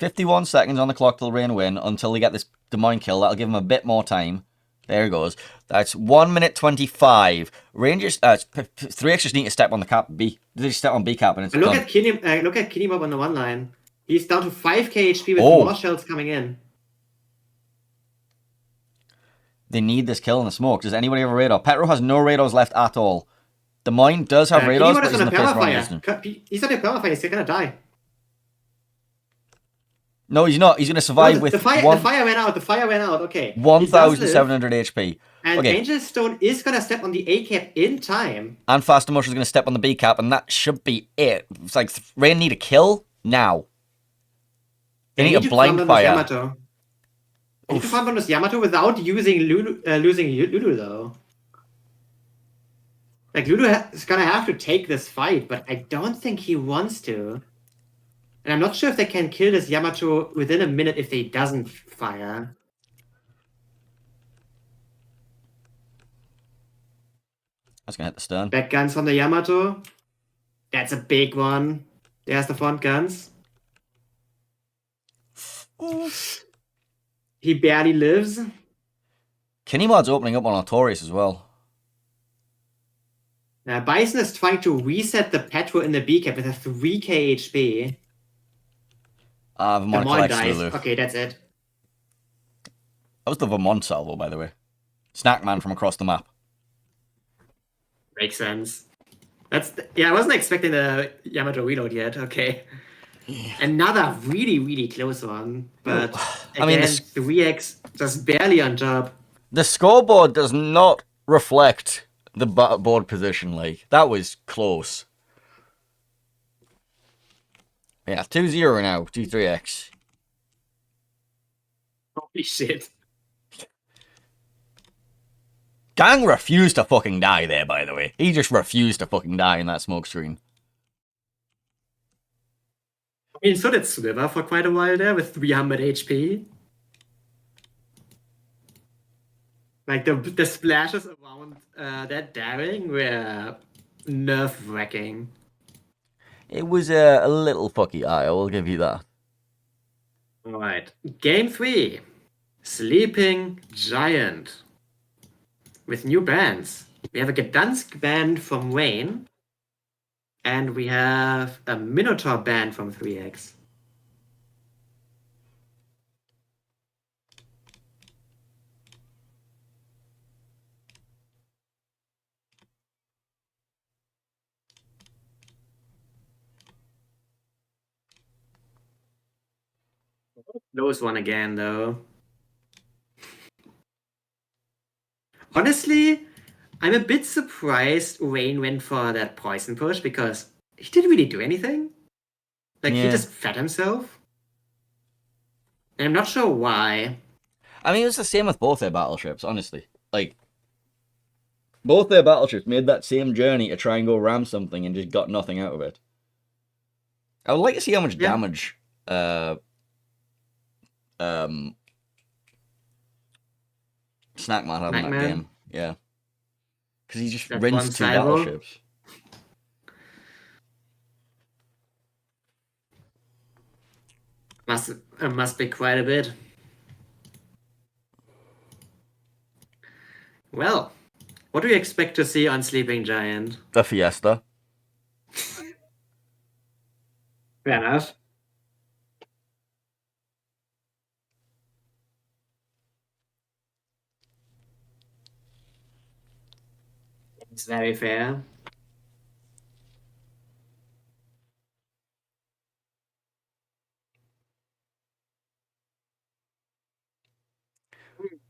51 seconds on the clock till Rain win until we get this Des Moines kill. That'll give him a bit more time. There he goes. That's 1 minute 25. Rangers, 3X just need to step on the cap B. They just step on B cap and it's look done. at Kinimob on the one line. He's down to 5k HP with more shells coming in. They need this kill in the smoke. Does anybody have a radar? Petro has no radars left at all. Des Moines does have radars, but he's in the face wrong distance. He's on a permafire. He's gonna die. No, he's not. He's going to survive with the fire went out. The fire went out. Okay. 1,700 HP. And okay. Angel Stone is going to step on the A cap in time. And Fast Emotion is going to step on the B cap, and that should be it. It's like Rain need a kill now. They need a blind fire. They need to farm on this Yamato without using losing Lulu though. Like Lulu is going to have to take this fight, but I don't think he wants to. And I'm not sure if they can kill this Yamato within a minute if they doesn't fire. That's gonna hit the stern. Back guns from the Yamato. That's a big one. There's the front guns. He barely lives. Kinemod's opening up on Artorias as well. Now Bison is trying to reset the Petro in the B cap with a 3k HP. Vermont dies. Lulu. Okay, that's it. That was the Vermont salvo, by the way. Snackman from across the map. Makes sense. I wasn't expecting the Yamato reload yet. Okay. Yeah. Another really, really close one. But again, I mean, the 3x just barely on top. The scoreboard does not reflect the board position. Like, that was close. Yeah, 2-0 now, 2-3x. Holy shit. Gang refused to fucking die there, by the way. He just refused to fucking die in that smoke screen. I mean, so did Sliver for quite a while there with 300 HP. Like the splashes around that daring were nerve-wracking. It was a little fucky eye, I will give you that. Alright, Game 3. Sleeping Giant. With new bands. We have a Gdansk band from Wayne. And we have a Minotaur band from 3X. Close one again, though. Honestly, I'm a bit surprised Wayne went for that poison push because he didn't really do anything. Like, he Yeah. just fed himself. And I'm not sure why. I mean, it was the same with both their battleships, honestly. Like, both their battleships made that same journey to try and go ram something and just got nothing out of it. I would like to see how much damage Snackman had in that Snackman? game. Yeah. Because he just That rinsed 2 one-sided. battleships. Must be quite a bit. Well, what do you expect to see on Sleeping Giant? The Fiesta. Fair enough. It's very fair.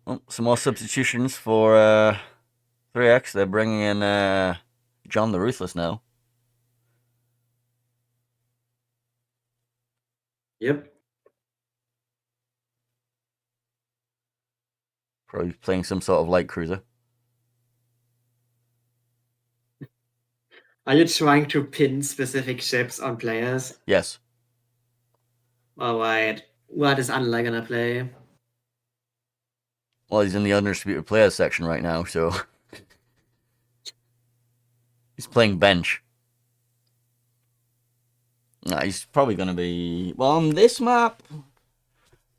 Oh, some more substitutions for 3X. They're bringing in John the Ruthless now. Yep. Probably playing some sort of light cruiser. Are you trying to pin specific ships on players? Yes. Alright. What is Unla gonna play? Well, he's in the undisputed players section right now, so he's playing bench. Nah, he's probably going to be, well, on this map,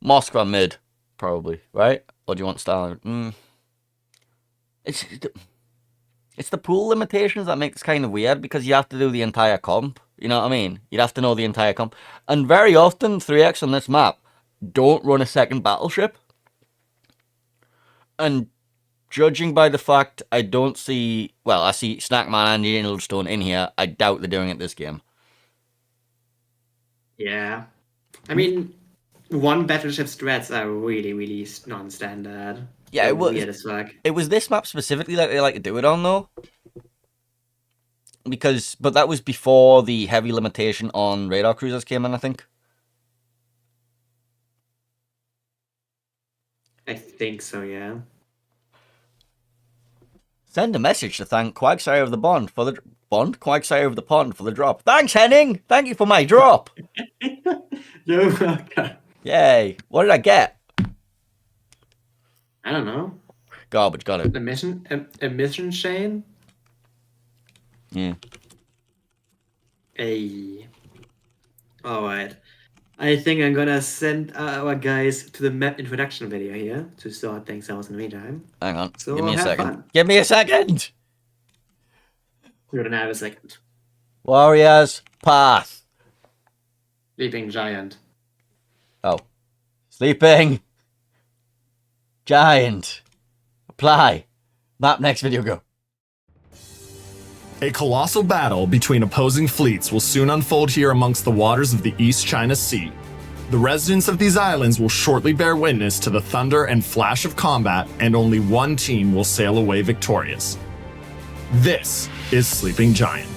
Moskva mid, probably, right? Or do you want Stalin? It's the pool limitations that make this kind of weird, because you have to do the entire comp. You know what I mean? You'd have to know the entire comp. And very often, 3X on this map don't run a second battleship. And judging by the fact I don't see, well, I see Snackman and Yellowstone in here, I doubt they're doing it this game. Yeah. I mean, one battleship strats are really, really non-standard. Yeah, it was weird as fuck. It was this map specifically that they like to do it on, though. But that was before the heavy limitation on radar cruisers came in, I think. I think so, yeah. Send a message to thank Quagsire of the Bond for the Quagsire of the Pond for the drop. Thanks, Henning. Thank you for my drop. You're welcome. Yay! What did I get? I don't know. Garbage. Got it. A mission chain? Yeah. Hey. Alright. I think I'm gonna send our guys to the map introduction video here to sort things out in the meantime. Hang on. So Give me a have second. fun. Give me a second. You're gonna have a second. Warriors, path. Sleeping Giant. Oh. Sleeping. Giant. Apply. Map next video, go. A colossal battle between opposing fleets will soon unfold here amongst the waters of the East China Sea. The residents of these islands will shortly bear witness to the thunder and flash of combat, and only one team will sail away victorious. This is Sleeping Giant.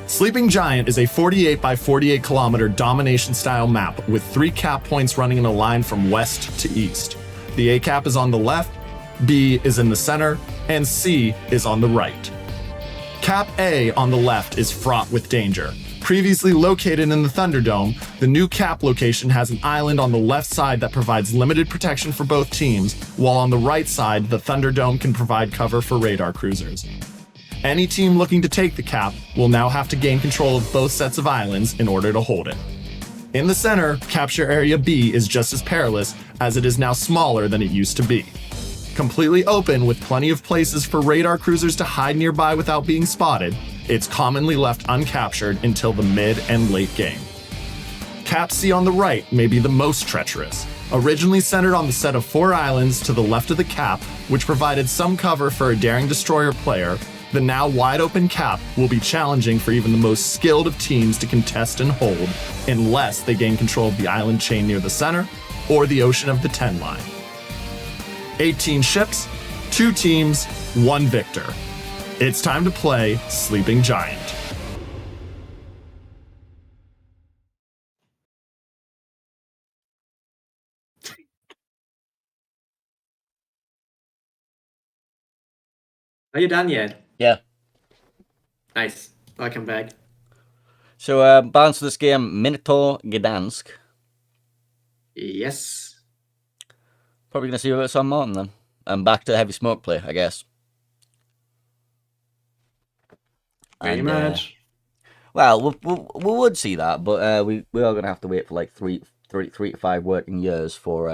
Sleeping Giant is a 48 by 48 kilometer domination style map with 3 cap points running in a line from west to east. The A cap is on the left, B is in the center, and C is on the right. Cap A on the left is fraught with danger. Previously located in the Thunderdome, the new cap location has an island on the left side that provides limited protection for both teams, while on the right side, the Thunderdome can provide cover for radar cruisers. Any team looking to take the cap will now have to gain control of both sets of islands in order to hold it. In the center, Capture Area B is just as perilous, as it is now smaller than it used to be. Completely open with plenty of places for radar cruisers to hide nearby without being spotted, it's commonly left uncaptured until the mid and late game. Cap C on the right may be the most treacherous. Originally centered on the set of 4 islands to the left of the cap, which provided some cover for a daring destroyer player, the now wide open cap will be challenging for even the most skilled of teams to contest and hold, unless they gain control of the island chain near the center or the Ocean of the 10 line. 18 ships, 2 teams, 1 victor. It's time to play Sleeping Giant. Are you done yet? Yeah. Nice. Welcome back. So, balance for this game, Minotaur Gdansk. Yes. Probably going to see you at San Martin then. And back to heavy smoke play, I guess. Pretty much. Well, we would see that, but we are going to have to wait for like three to 5 working years for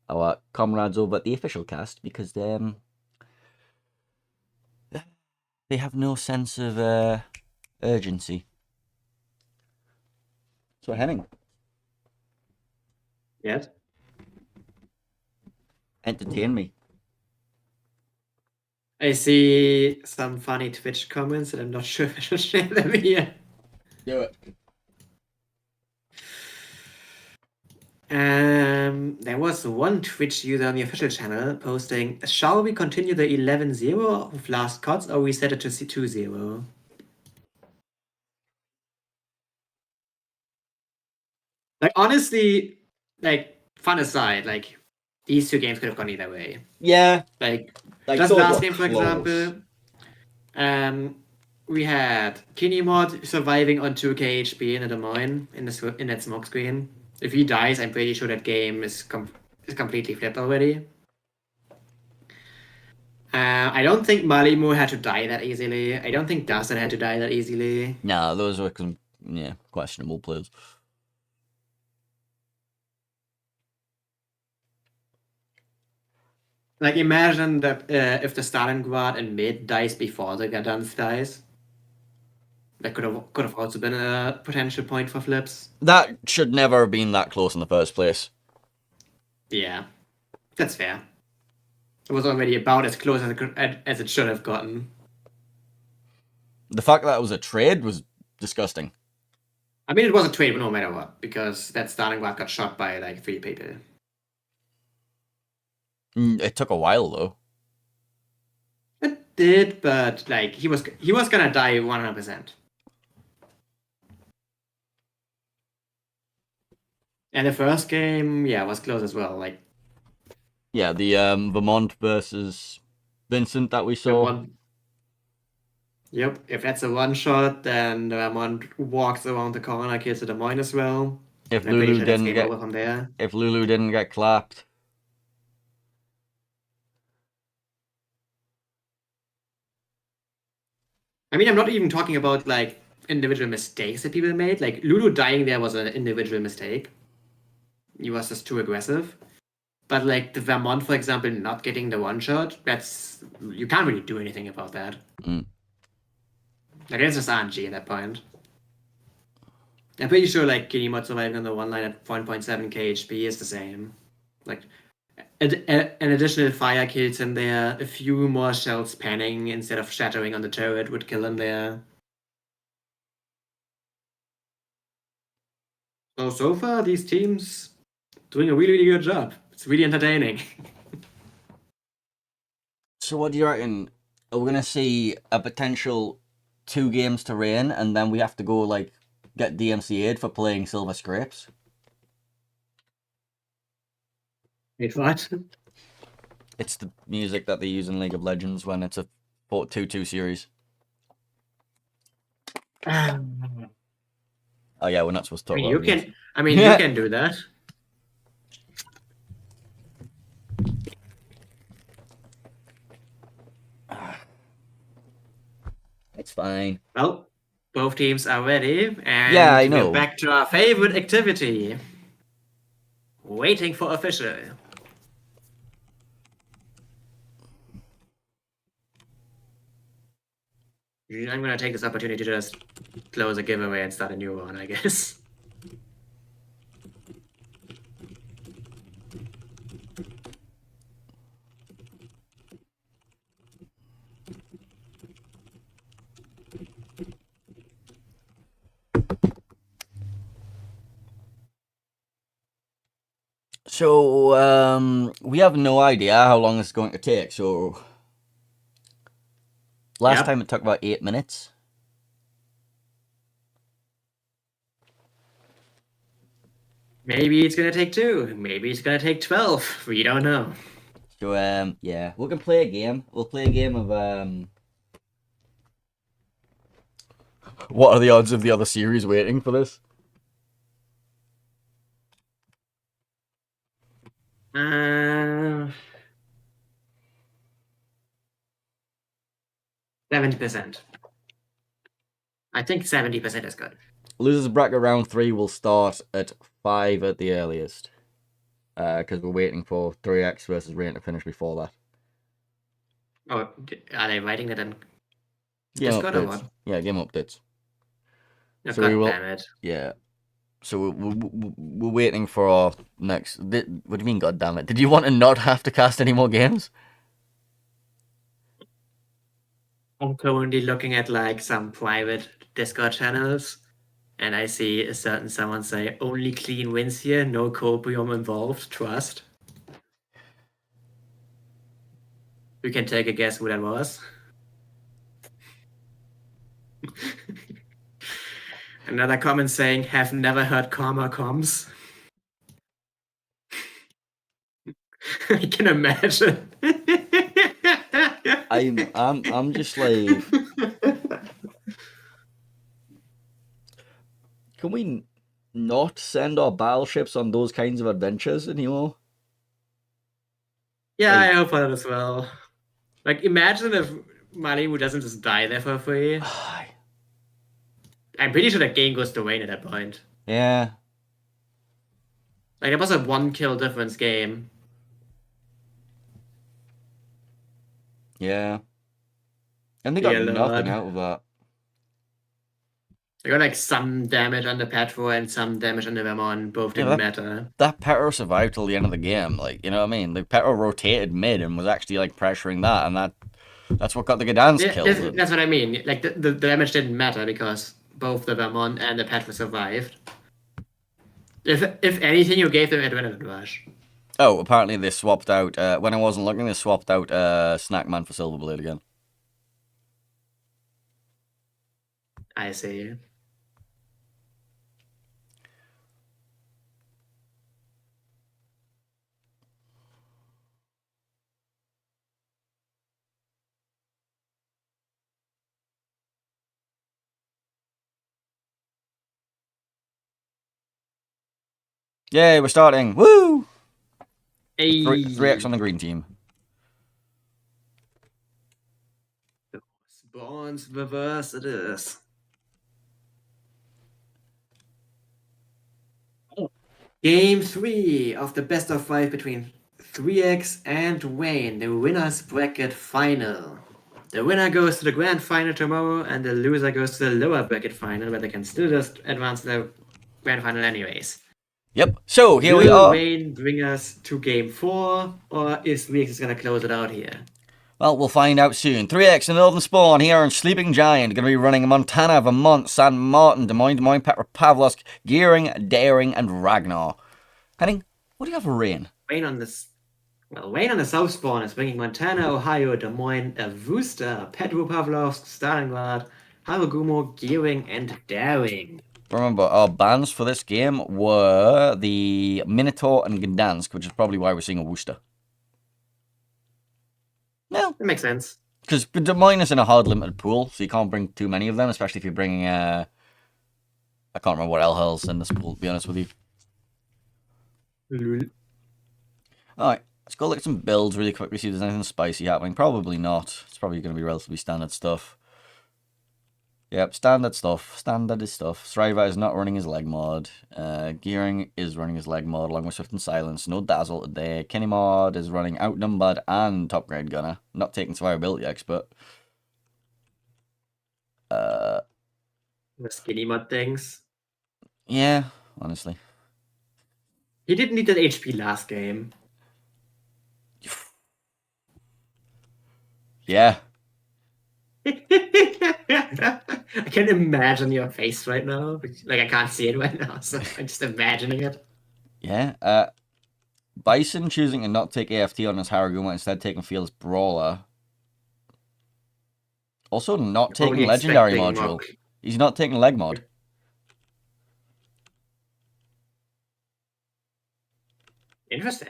our comrades over at the official cast, because they have no sense of urgency. So, Henning, Yes. entertain me. I see some funny Twitch comments and I'm not sure if I should share them here. Do it. There was one Twitch user on the official channel posting, shall we continue the 11-0 of last KotS or we set it to 2-0? Like, honestly, like, fun aside, like, these 2 games could have gone either way. Yeah. Like Like, just those last were game, for close. example, we had Kinimod surviving on 2k HP in Des Moines in that smoke screen. If he dies, I'm pretty sure that game is completely flipped already. I don't think Malimu had to die that easily. I don't think Dustin had to die that easily. Nah, those were questionable plays. Like, imagine that if the Stalingrad and mid dies before the Gdansk dies. That could have also been a potential point for flips. That should never have been that close in the first place. Yeah, that's fair. It was already about as close as it should have gotten. The fact that it was a trade was disgusting. I mean, it was a trade no matter what, because that Stalingrad got shot by like 3 people. It took a while though. It did, but like he was gonna die 100%. And the first game, yeah, was close as well. Like, yeah, the Vermont versus Vincent that we saw. Yep, if that's a one shot, then Vermont walks around the corner, kills the Des Moines as well. If Lulu didn't get clapped. I mean, I'm not even talking about like individual mistakes that people made. Like Lulu dying there was an individual mistake. He was just too aggressive. But like the Vermont, for example, not getting the one shot, you can't really do anything about that. Like, it's just RNG at that point. I'm pretty sure like Kinimod surviving on the one line at 1.7k HP is the same. Like an additional fire kills him there. A few more shells panning instead of shattering on the turret would kill him there. So far, these teams doing a really, really good job. It's really entertaining. So what do you reckon? Are we gonna see a potential 2 games to rain, and then we have to go like get DMCA'd for playing Silver Scrapes? Wait, what? It's the music that they use in League of Legends when it's a 2-2 series. Oh yeah, we're not supposed to I talk mean, about you it. can. I mean, you can do that. It's fine. Well, both teams are ready, Yeah, I and we're know. back to our favorite activity: waiting for official. I'm gonna take this opportunity to just close a giveaway and start a new one, I guess. So, we have no idea how long it's going to take. So, last Yep. time it took about 8 minutes. Maybe it's gonna take 2. Maybe it's gonna take 12. We don't know. So, yeah, we can play a game. We'll play a game of, what are the odds of the other series waiting for this? 70%. I think 70% is good. Losers bracket round 3 will start at 5 at the earliest. Because we're waiting for 3x versus Rain to finish before that. Oh, are they writing that in Game Discord or updates. what? Yeah, game updates. Oh, So we God will. damn it. Yeah. So we're waiting for our next. What do you mean, God damn it? Did you want to not have to cast any more games? I'm currently looking at like some private Discord channels, and I see a certain someone say only clean wins here, no copium involved, trust. You can take a guess who that was. Another comment saying, have never heard karma comes. I can imagine. I'm just like, can we not send our battleships on those kinds of adventures anymore? Yeah, Like- I hope that as well. Like, imagine if Malibu doesn't just die there for free. I'm pretty sure that game goes to Wayne at that point. Yeah. Like, it was a 1-kill difference game. Yeah. And they got Dear nothing Lord. out of that. They got like some damage on the Petrol and some damage on the Vermont. Both Yeah, didn't matter. That Petro survived till the end of the game. Like, you know what I mean? The Petro rotated mid and was actually like pressuring that, and that's what got the Gdansk Yeah, killed. that's what I mean. Like, the damage didn't matter because both the Vermont and the Petrol survived. If anything, you gave them adrenaline rush. Oh, apparently they swapped out, when I wasn't looking, they swapped out Snackman for Silverblade again. I see. Yay, we're starting! Woo! Hey. 3x on the green team. Spawns reverse it is. Game 3 of the best of 5 between 3x and Wayne, the winner's bracket final. The winner goes to the grand final tomorrow, and the loser goes to the lower bracket final, where they can still just advance to the grand final anyways. Yep, so here we Will are. Wayne bring us to game 4, or is 3x gonna close it out here? Well, we'll find out soon. 3x and Northern Spawn here on Sleeping Giant. Going to be running Montana, Vermont, San Martin, Des Moines, Petropavlovsk, Gearing, Daring, and Ragnar. Henning, what do you have for rain? Wayne on the south spawn is bringing Montana, Ohio, Des Moines, Worcester, Petropavlovsk, Stalingrad, Haragumo, Gearing, and Daring. Remember, our bans for this game were the Minotaur and Gdansk, which is probably why we're seeing a Worcester. No, That makes sense. Because Des Moines is in a hard limited pool, so you can't bring too many of them, especially if you're bringing, I can't remember what hell's in this pool, to be honest with you. Alright, let's go look at some builds really quickly, see if there's anything spicy happening. Probably not. It's probably going to be relatively standard stuff. Yep, standard stuff. Standard is stuff. Striver is not running his leg mod. Gearing is running his leg mod along with Swift and Silence. No Dazzle today. Kenny mod is running Outnumbered and Top Grade Gunner. Not taking Survivability Expert. The skinny mod things. Yeah, honestly. He didn't need that HP last game. Yeah. I can imagine your face right now. Like, I can't see it right now, so I'm just imagining it. Yeah. Bison choosing to not take AFT on his Haraguma, instead taking Field's Brawler. Also not taking Probably Legendary expecting Module. more- He's not taking Leg Mod. Interesting.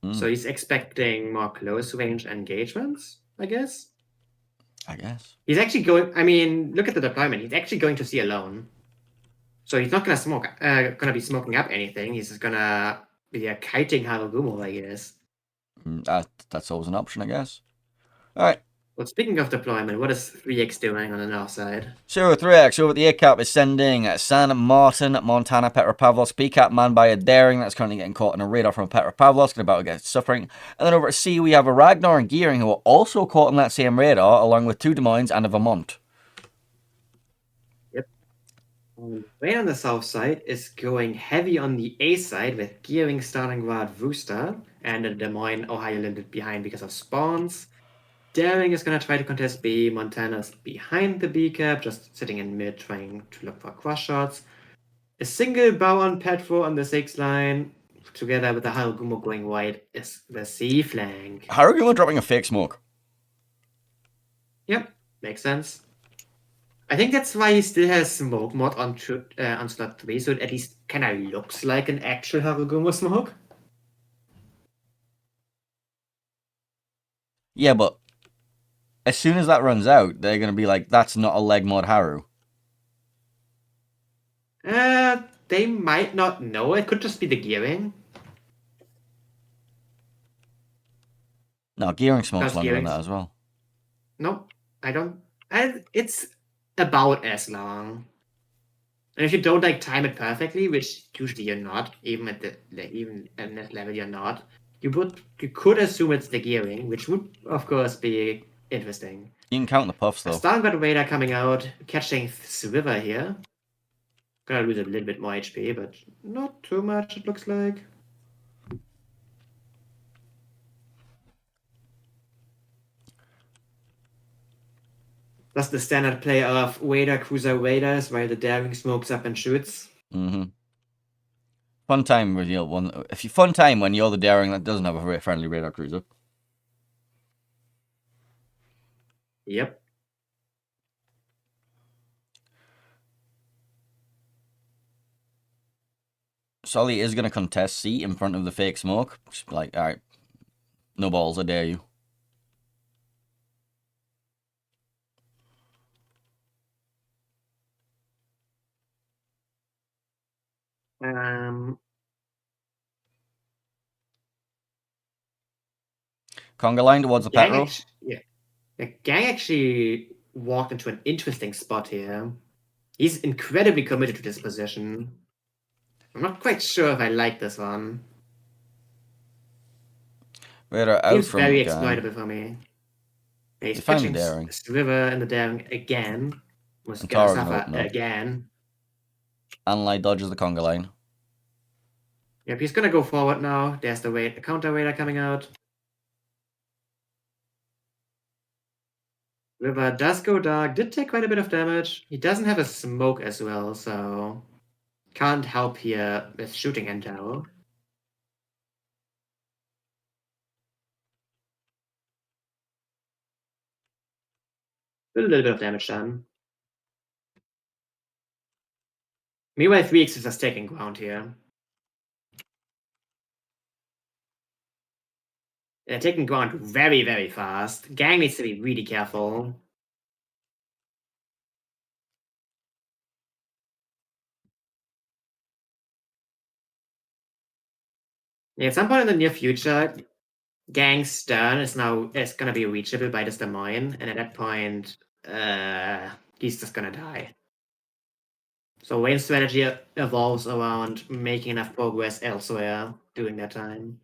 Mm, So he's expecting more close range engagements, I guess. I guess. He's actually going. I mean, look at the deployment. He's actually going to see alone. So he's not gonna smoke. Gonna be smoking up anything. He's just gonna be kiting Harugumo, I guess. That's always an option, I guess. Alright. Well, speaking of deployment, what is 3X doing on the north side? So 3X over at the ACAP is sending San Martin, Montana, Petropavlovsk, BCAP manned by a Daring that's currently getting caught in a radar from Petropavlovsk and about to get suffering. And then over at C we have a Ragnar and Gearing who are also caught on that same radar along with 2 Des Moines and a Vermont. Yep. Way on the south side is going heavy on the A side with Gearing, Stalingrad, Worcester, and the Des Moines, Ohio a little bit behind because of spawns. Daring is going to try to contest B. Montana's behind the B cap, just sitting in mid, trying to look for cross shots. A single bow on Petro on the 6 line, together with the Harugumo going wide, is the C flank. Haruguma dropping a fake smoke. Yep, makes sense. I think that's why he still has smoke mod on slot 3, so it at least kind of looks like an actual Harugumo smoke. Yeah, but as soon as that runs out, they're going to be like, that's not a leg mod Haru. They might not know. It could just be the gearing. No, Gearing smokes Because longer than Gearing's- that as well. No, I don't. It's about as long. And if you don't like time it perfectly, which usually you're not, even at that level you're not, you could assume it's the gearing, which would of course be interesting. You can count the puffs A though. Stalingrad Raider coming out, catching Swiver here. Gonna lose a little bit more HP, but not too much, it looks like. That's the standard play of Raider, Cruiser, Raiders, while the Daring smokes up and shoots. Mm-hmm. Fun time with fun time when you're the Daring that doesn't have a very friendly radar cruiser. Yep. Solly is going to contest C in front of the fake smoke. Just like, alright, no balls, I dare you. Conga line towards the Petro. The gang actually walked into an interesting spot here. He's incredibly committed to this position. I'm not quite sure if I like this one. Radar out Seems from very gang. exploitable for me. He's They find catching the Daring. River and the Daring again. Was And gonna Tara gonna suffer open up. again. Anlai dodges the Conga line. Yep, he's gonna go forward now. There's the counter radar coming out. River does go dark, did take quite a bit of damage. He doesn't have a smoke as well, so can't help here with shooting intel. A little bit of damage done. Meanwhile, 3X is just taking ground here. They're taking ground very, very fast. Gang needs to be really careful. Yeah, at some point in the near future, Gang's stern is gonna be reachable by this Des Moines, and at that point, he's just gonna die. So Wayne's strategy evolves around making enough progress elsewhere during that time.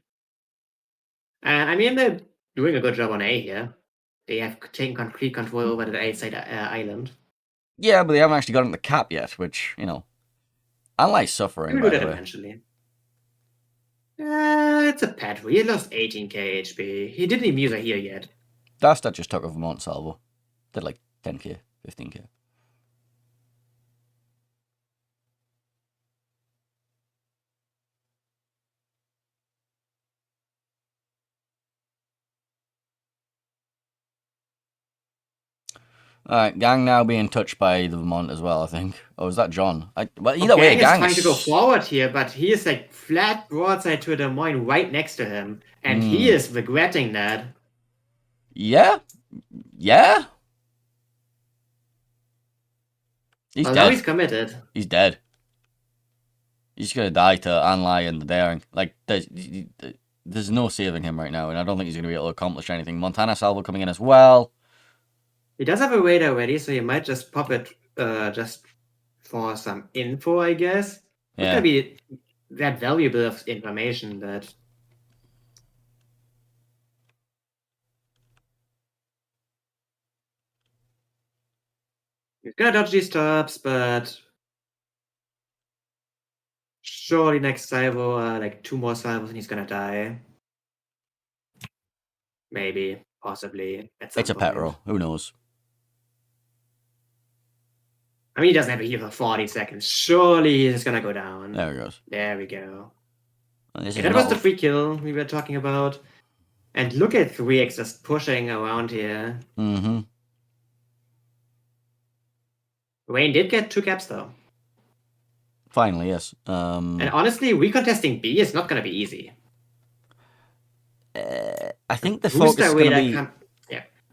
And I mean, they're doing a good job on A here. They have taken complete control over the A side island. Yeah, but they haven't actually gotten the cap yet, which, you know, unlike suffering, We'll by do the that way. eventually. It's a pet. He lost 18k HP. He didn't even use a heal yet. That just took a Vermont salvo. Did like 10k, 15k. Alright, Gang now being touched by the Vermont as well, I think. Oh, is that John? Well, either way, Gang is trying to go forward here, but he is like flat broadside to a Des Moines right next to him. And he is regretting that. Yeah? Yeah? He's Now dead. he's committed. He's dead. He's gonna die to Anlai and the Daring. Like, there's no saving him right now, and I don't think he's gonna be able to accomplish anything. Montana Salvo coming in as well. He does have a radar ready, so he might just pop it just for some info, I guess. It's gonna be that valuable of information that he's gonna dodge these stops, but surely next salvo, like 2 more salvos, and he's gonna die. Maybe, possibly. At some It's a point. Petro. Who knows? I mean, he doesn't have a heal for 40 seconds. Surely he's gonna go down. There he goes. There we go. This Yeah, that was the free kill we were talking about. And look at 3x just pushing around here. Mm-hmm. Wayne did get 2 caps though. Finally, yes. And honestly, recontesting B is not gonna be easy. I think the focus is gonna be...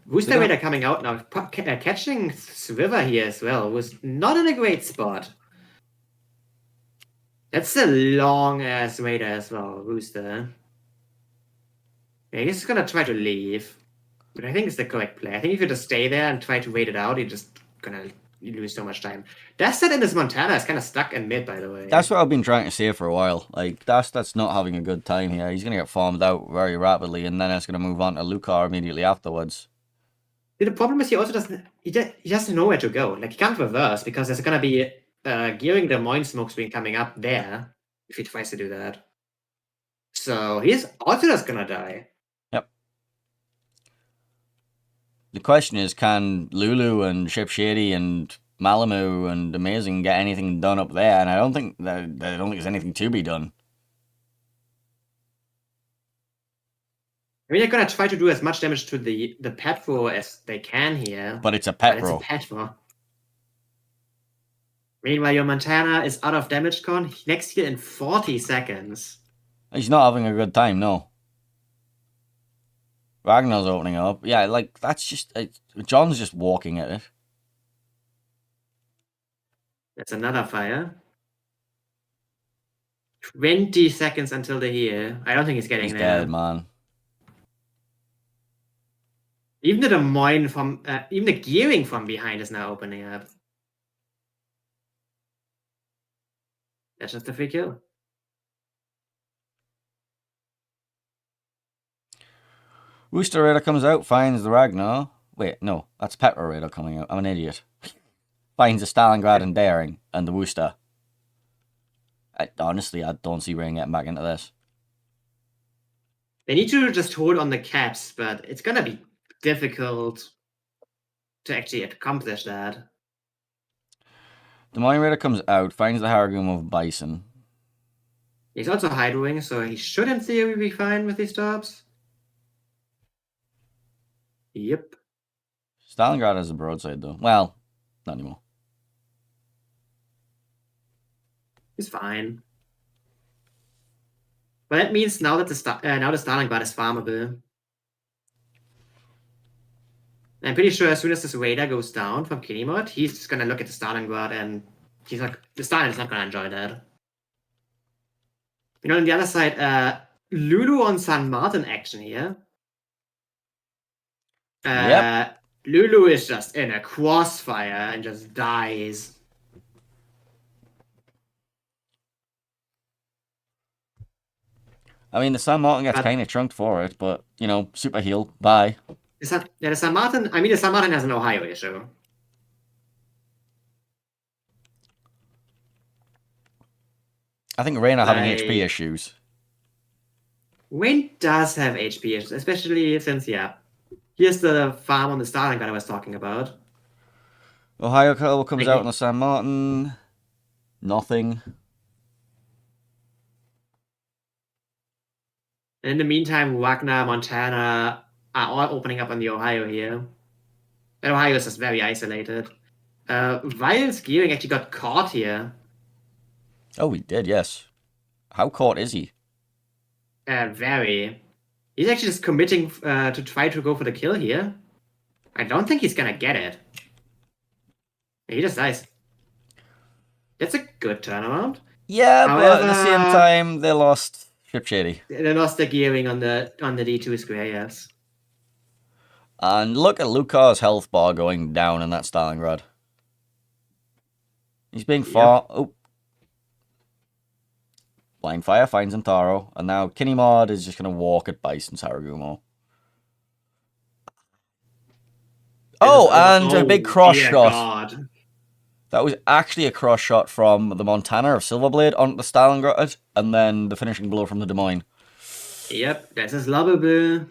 Booster Raider coming out now, catching Swiver here as well was not in a great spot. That's a long ass Raider as well, Booster. Yeah, he's gonna try to leave, but I think it's the correct play. I think if you just stay there and try to wait it out, you're just gonna lose so much time. Dastat in this Montana is kind of stuck in mid, by the way. That's what I've been trying to say for a while. Like, that's not having a good time here. He's gonna get farmed out very rapidly, and then it's gonna move on to Lucar immediately afterwards. The problem is he also doesn't know where to go. Like, he can't reverse because there's gonna be gearing Des Moines smoke screen coming up there if he tries to do that. So he's also just gonna die. Yep. The question is, can Lulu and Ship Shady and Malamu and Amazing get anything done up there? And I don't think there's anything to be done. I mean, they're gonna try to do as much damage to the Petro as they can here. But it's a Petro. It's a Petro. Meanwhile, your Montana is out of damage con. Next year in 40 seconds. He's not having a good time, no. Ragnar's opening up. Yeah, like, that's just... John's just walking at it. That's another fire. 20 seconds until the heal. I don't think he's getting there. He's dead, man. Even the Des Moines from... even the gearing from behind is now opening up. That's just a free kill. Rooster Raider comes out, finds the Ragnar. Wait, no, that's Petro Raider coming out. I'm an idiot. Finds the Stalingrad and Daring and the Worcester. Honestly, I don't see Rain getting back into this. They need to just hold on the caps, but it's gonna be difficult to actually accomplish that. The Mine Raider comes out, finds the Haragum of Bison. He's also hydroing, so he should in theory be fine with these stops. Yep. Stalingrad has a broadside though. Well, not anymore. He's fine. But that means now that the Stalingrad is farmable. I'm pretty sure as soon as this radar goes down from Kinimod, he's just gonna look at the Stalingrad and he's like, the Stalin is not gonna enjoy that. On the other side, Lulu on San Martin action here. Yep. Lulu is just in a crossfire and just dies. I mean, the San Martin gets But- kind of chunked for it, but, super heal. Bye. The San Martin, the San Martin has an Ohio issue. I think Reyna having Like- HP issues. Wayne does have HP issues, especially since, here's the farm on the Stalingrad I was talking about. Ohio Curl comes Like- out on the San Martin. Nothing. And in the meantime, Wagner, Montana are all opening up on the Ohio here. And Ohio is just very isolated. Vile's gearing actually got caught here. Oh, he did, yes. How caught is he? Very. He's actually just committing to try to go for the kill here. I don't think he's gonna get it. He just dies. That's a good turnaround. Yeah, but at the same However- time, they lost Ship Shady. They lost the gearing on the D2 square, yes. And look at Lukar's health bar going down in that Stalingrad. He's being far... Oh. Blind Fire finds Intaro. And now Kinimod is just going to walk at Bison Saragumo. Oh, and a big cross dear shot. God. That was actually a cross shot from the Montana of Silverblade onto the Stalingrad. And then the finishing blow from the Des Moines. Yep, this is lovable.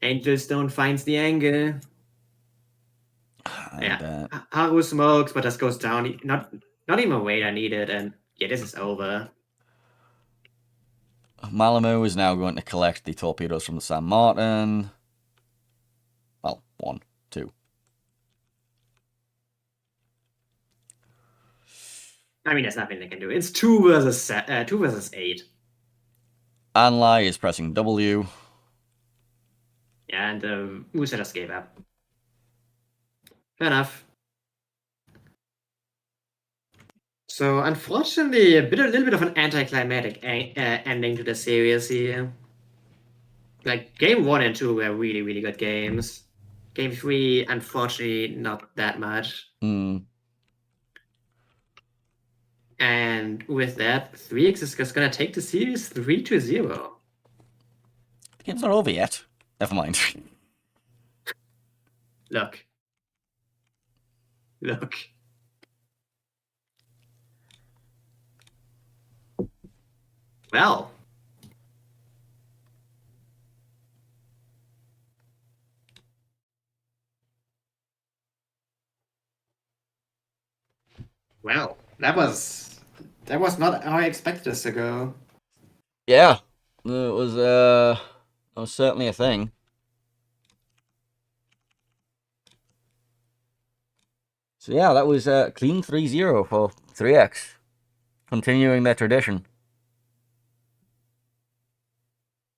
Angelstone finds the angle. And, Haru smokes, but this goes down. Not even a way I needed, and this is over. Malamu is now going to collect the torpedoes from the San Martin. Well, 1, 2. There's nothing they can do. It's 2 versus 8. Anlai is pressing W. And Musa just gave up. Fair enough. So, unfortunately, a little bit of an anticlimactic ending to the series here. Like, game 1 and 2 were really, really good games. Game 3, unfortunately, not that much. And with that, 3X is just gonna take the series 3-0. The game's not over yet. Never mind. Look. Well. Well, that was not how I expected this to go. Yeah. It was certainly a thing. So yeah, that was clean 3-0 for 3X. Continuing their tradition.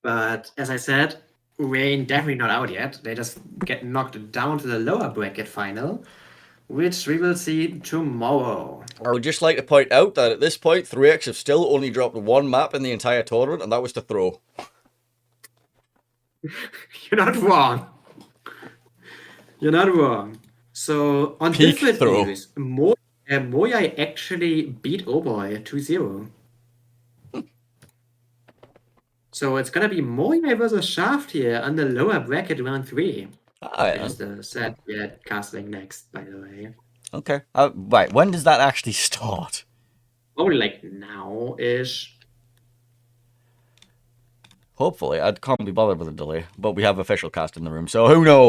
But as I said, Wayne definitely not out yet. They just get knocked down to the lower bracket final, which we will see tomorrow. I would just like to point out that at this point, 3X have still only dropped 1 map in the entire tournament, and that was to throw. You're not wrong. So, on Peak different throw. news, Moyai actually beat Oboy 2-0. So it's gonna be Moyai versus Shaft here on the lower bracket round 3. Ah, yeah. There's the set casting next, by the way. Okay. Right, when does that actually start? Probably like now-ish. Hopefully. I can't be bothered with a delay, but we have official cast in the room, so who knows?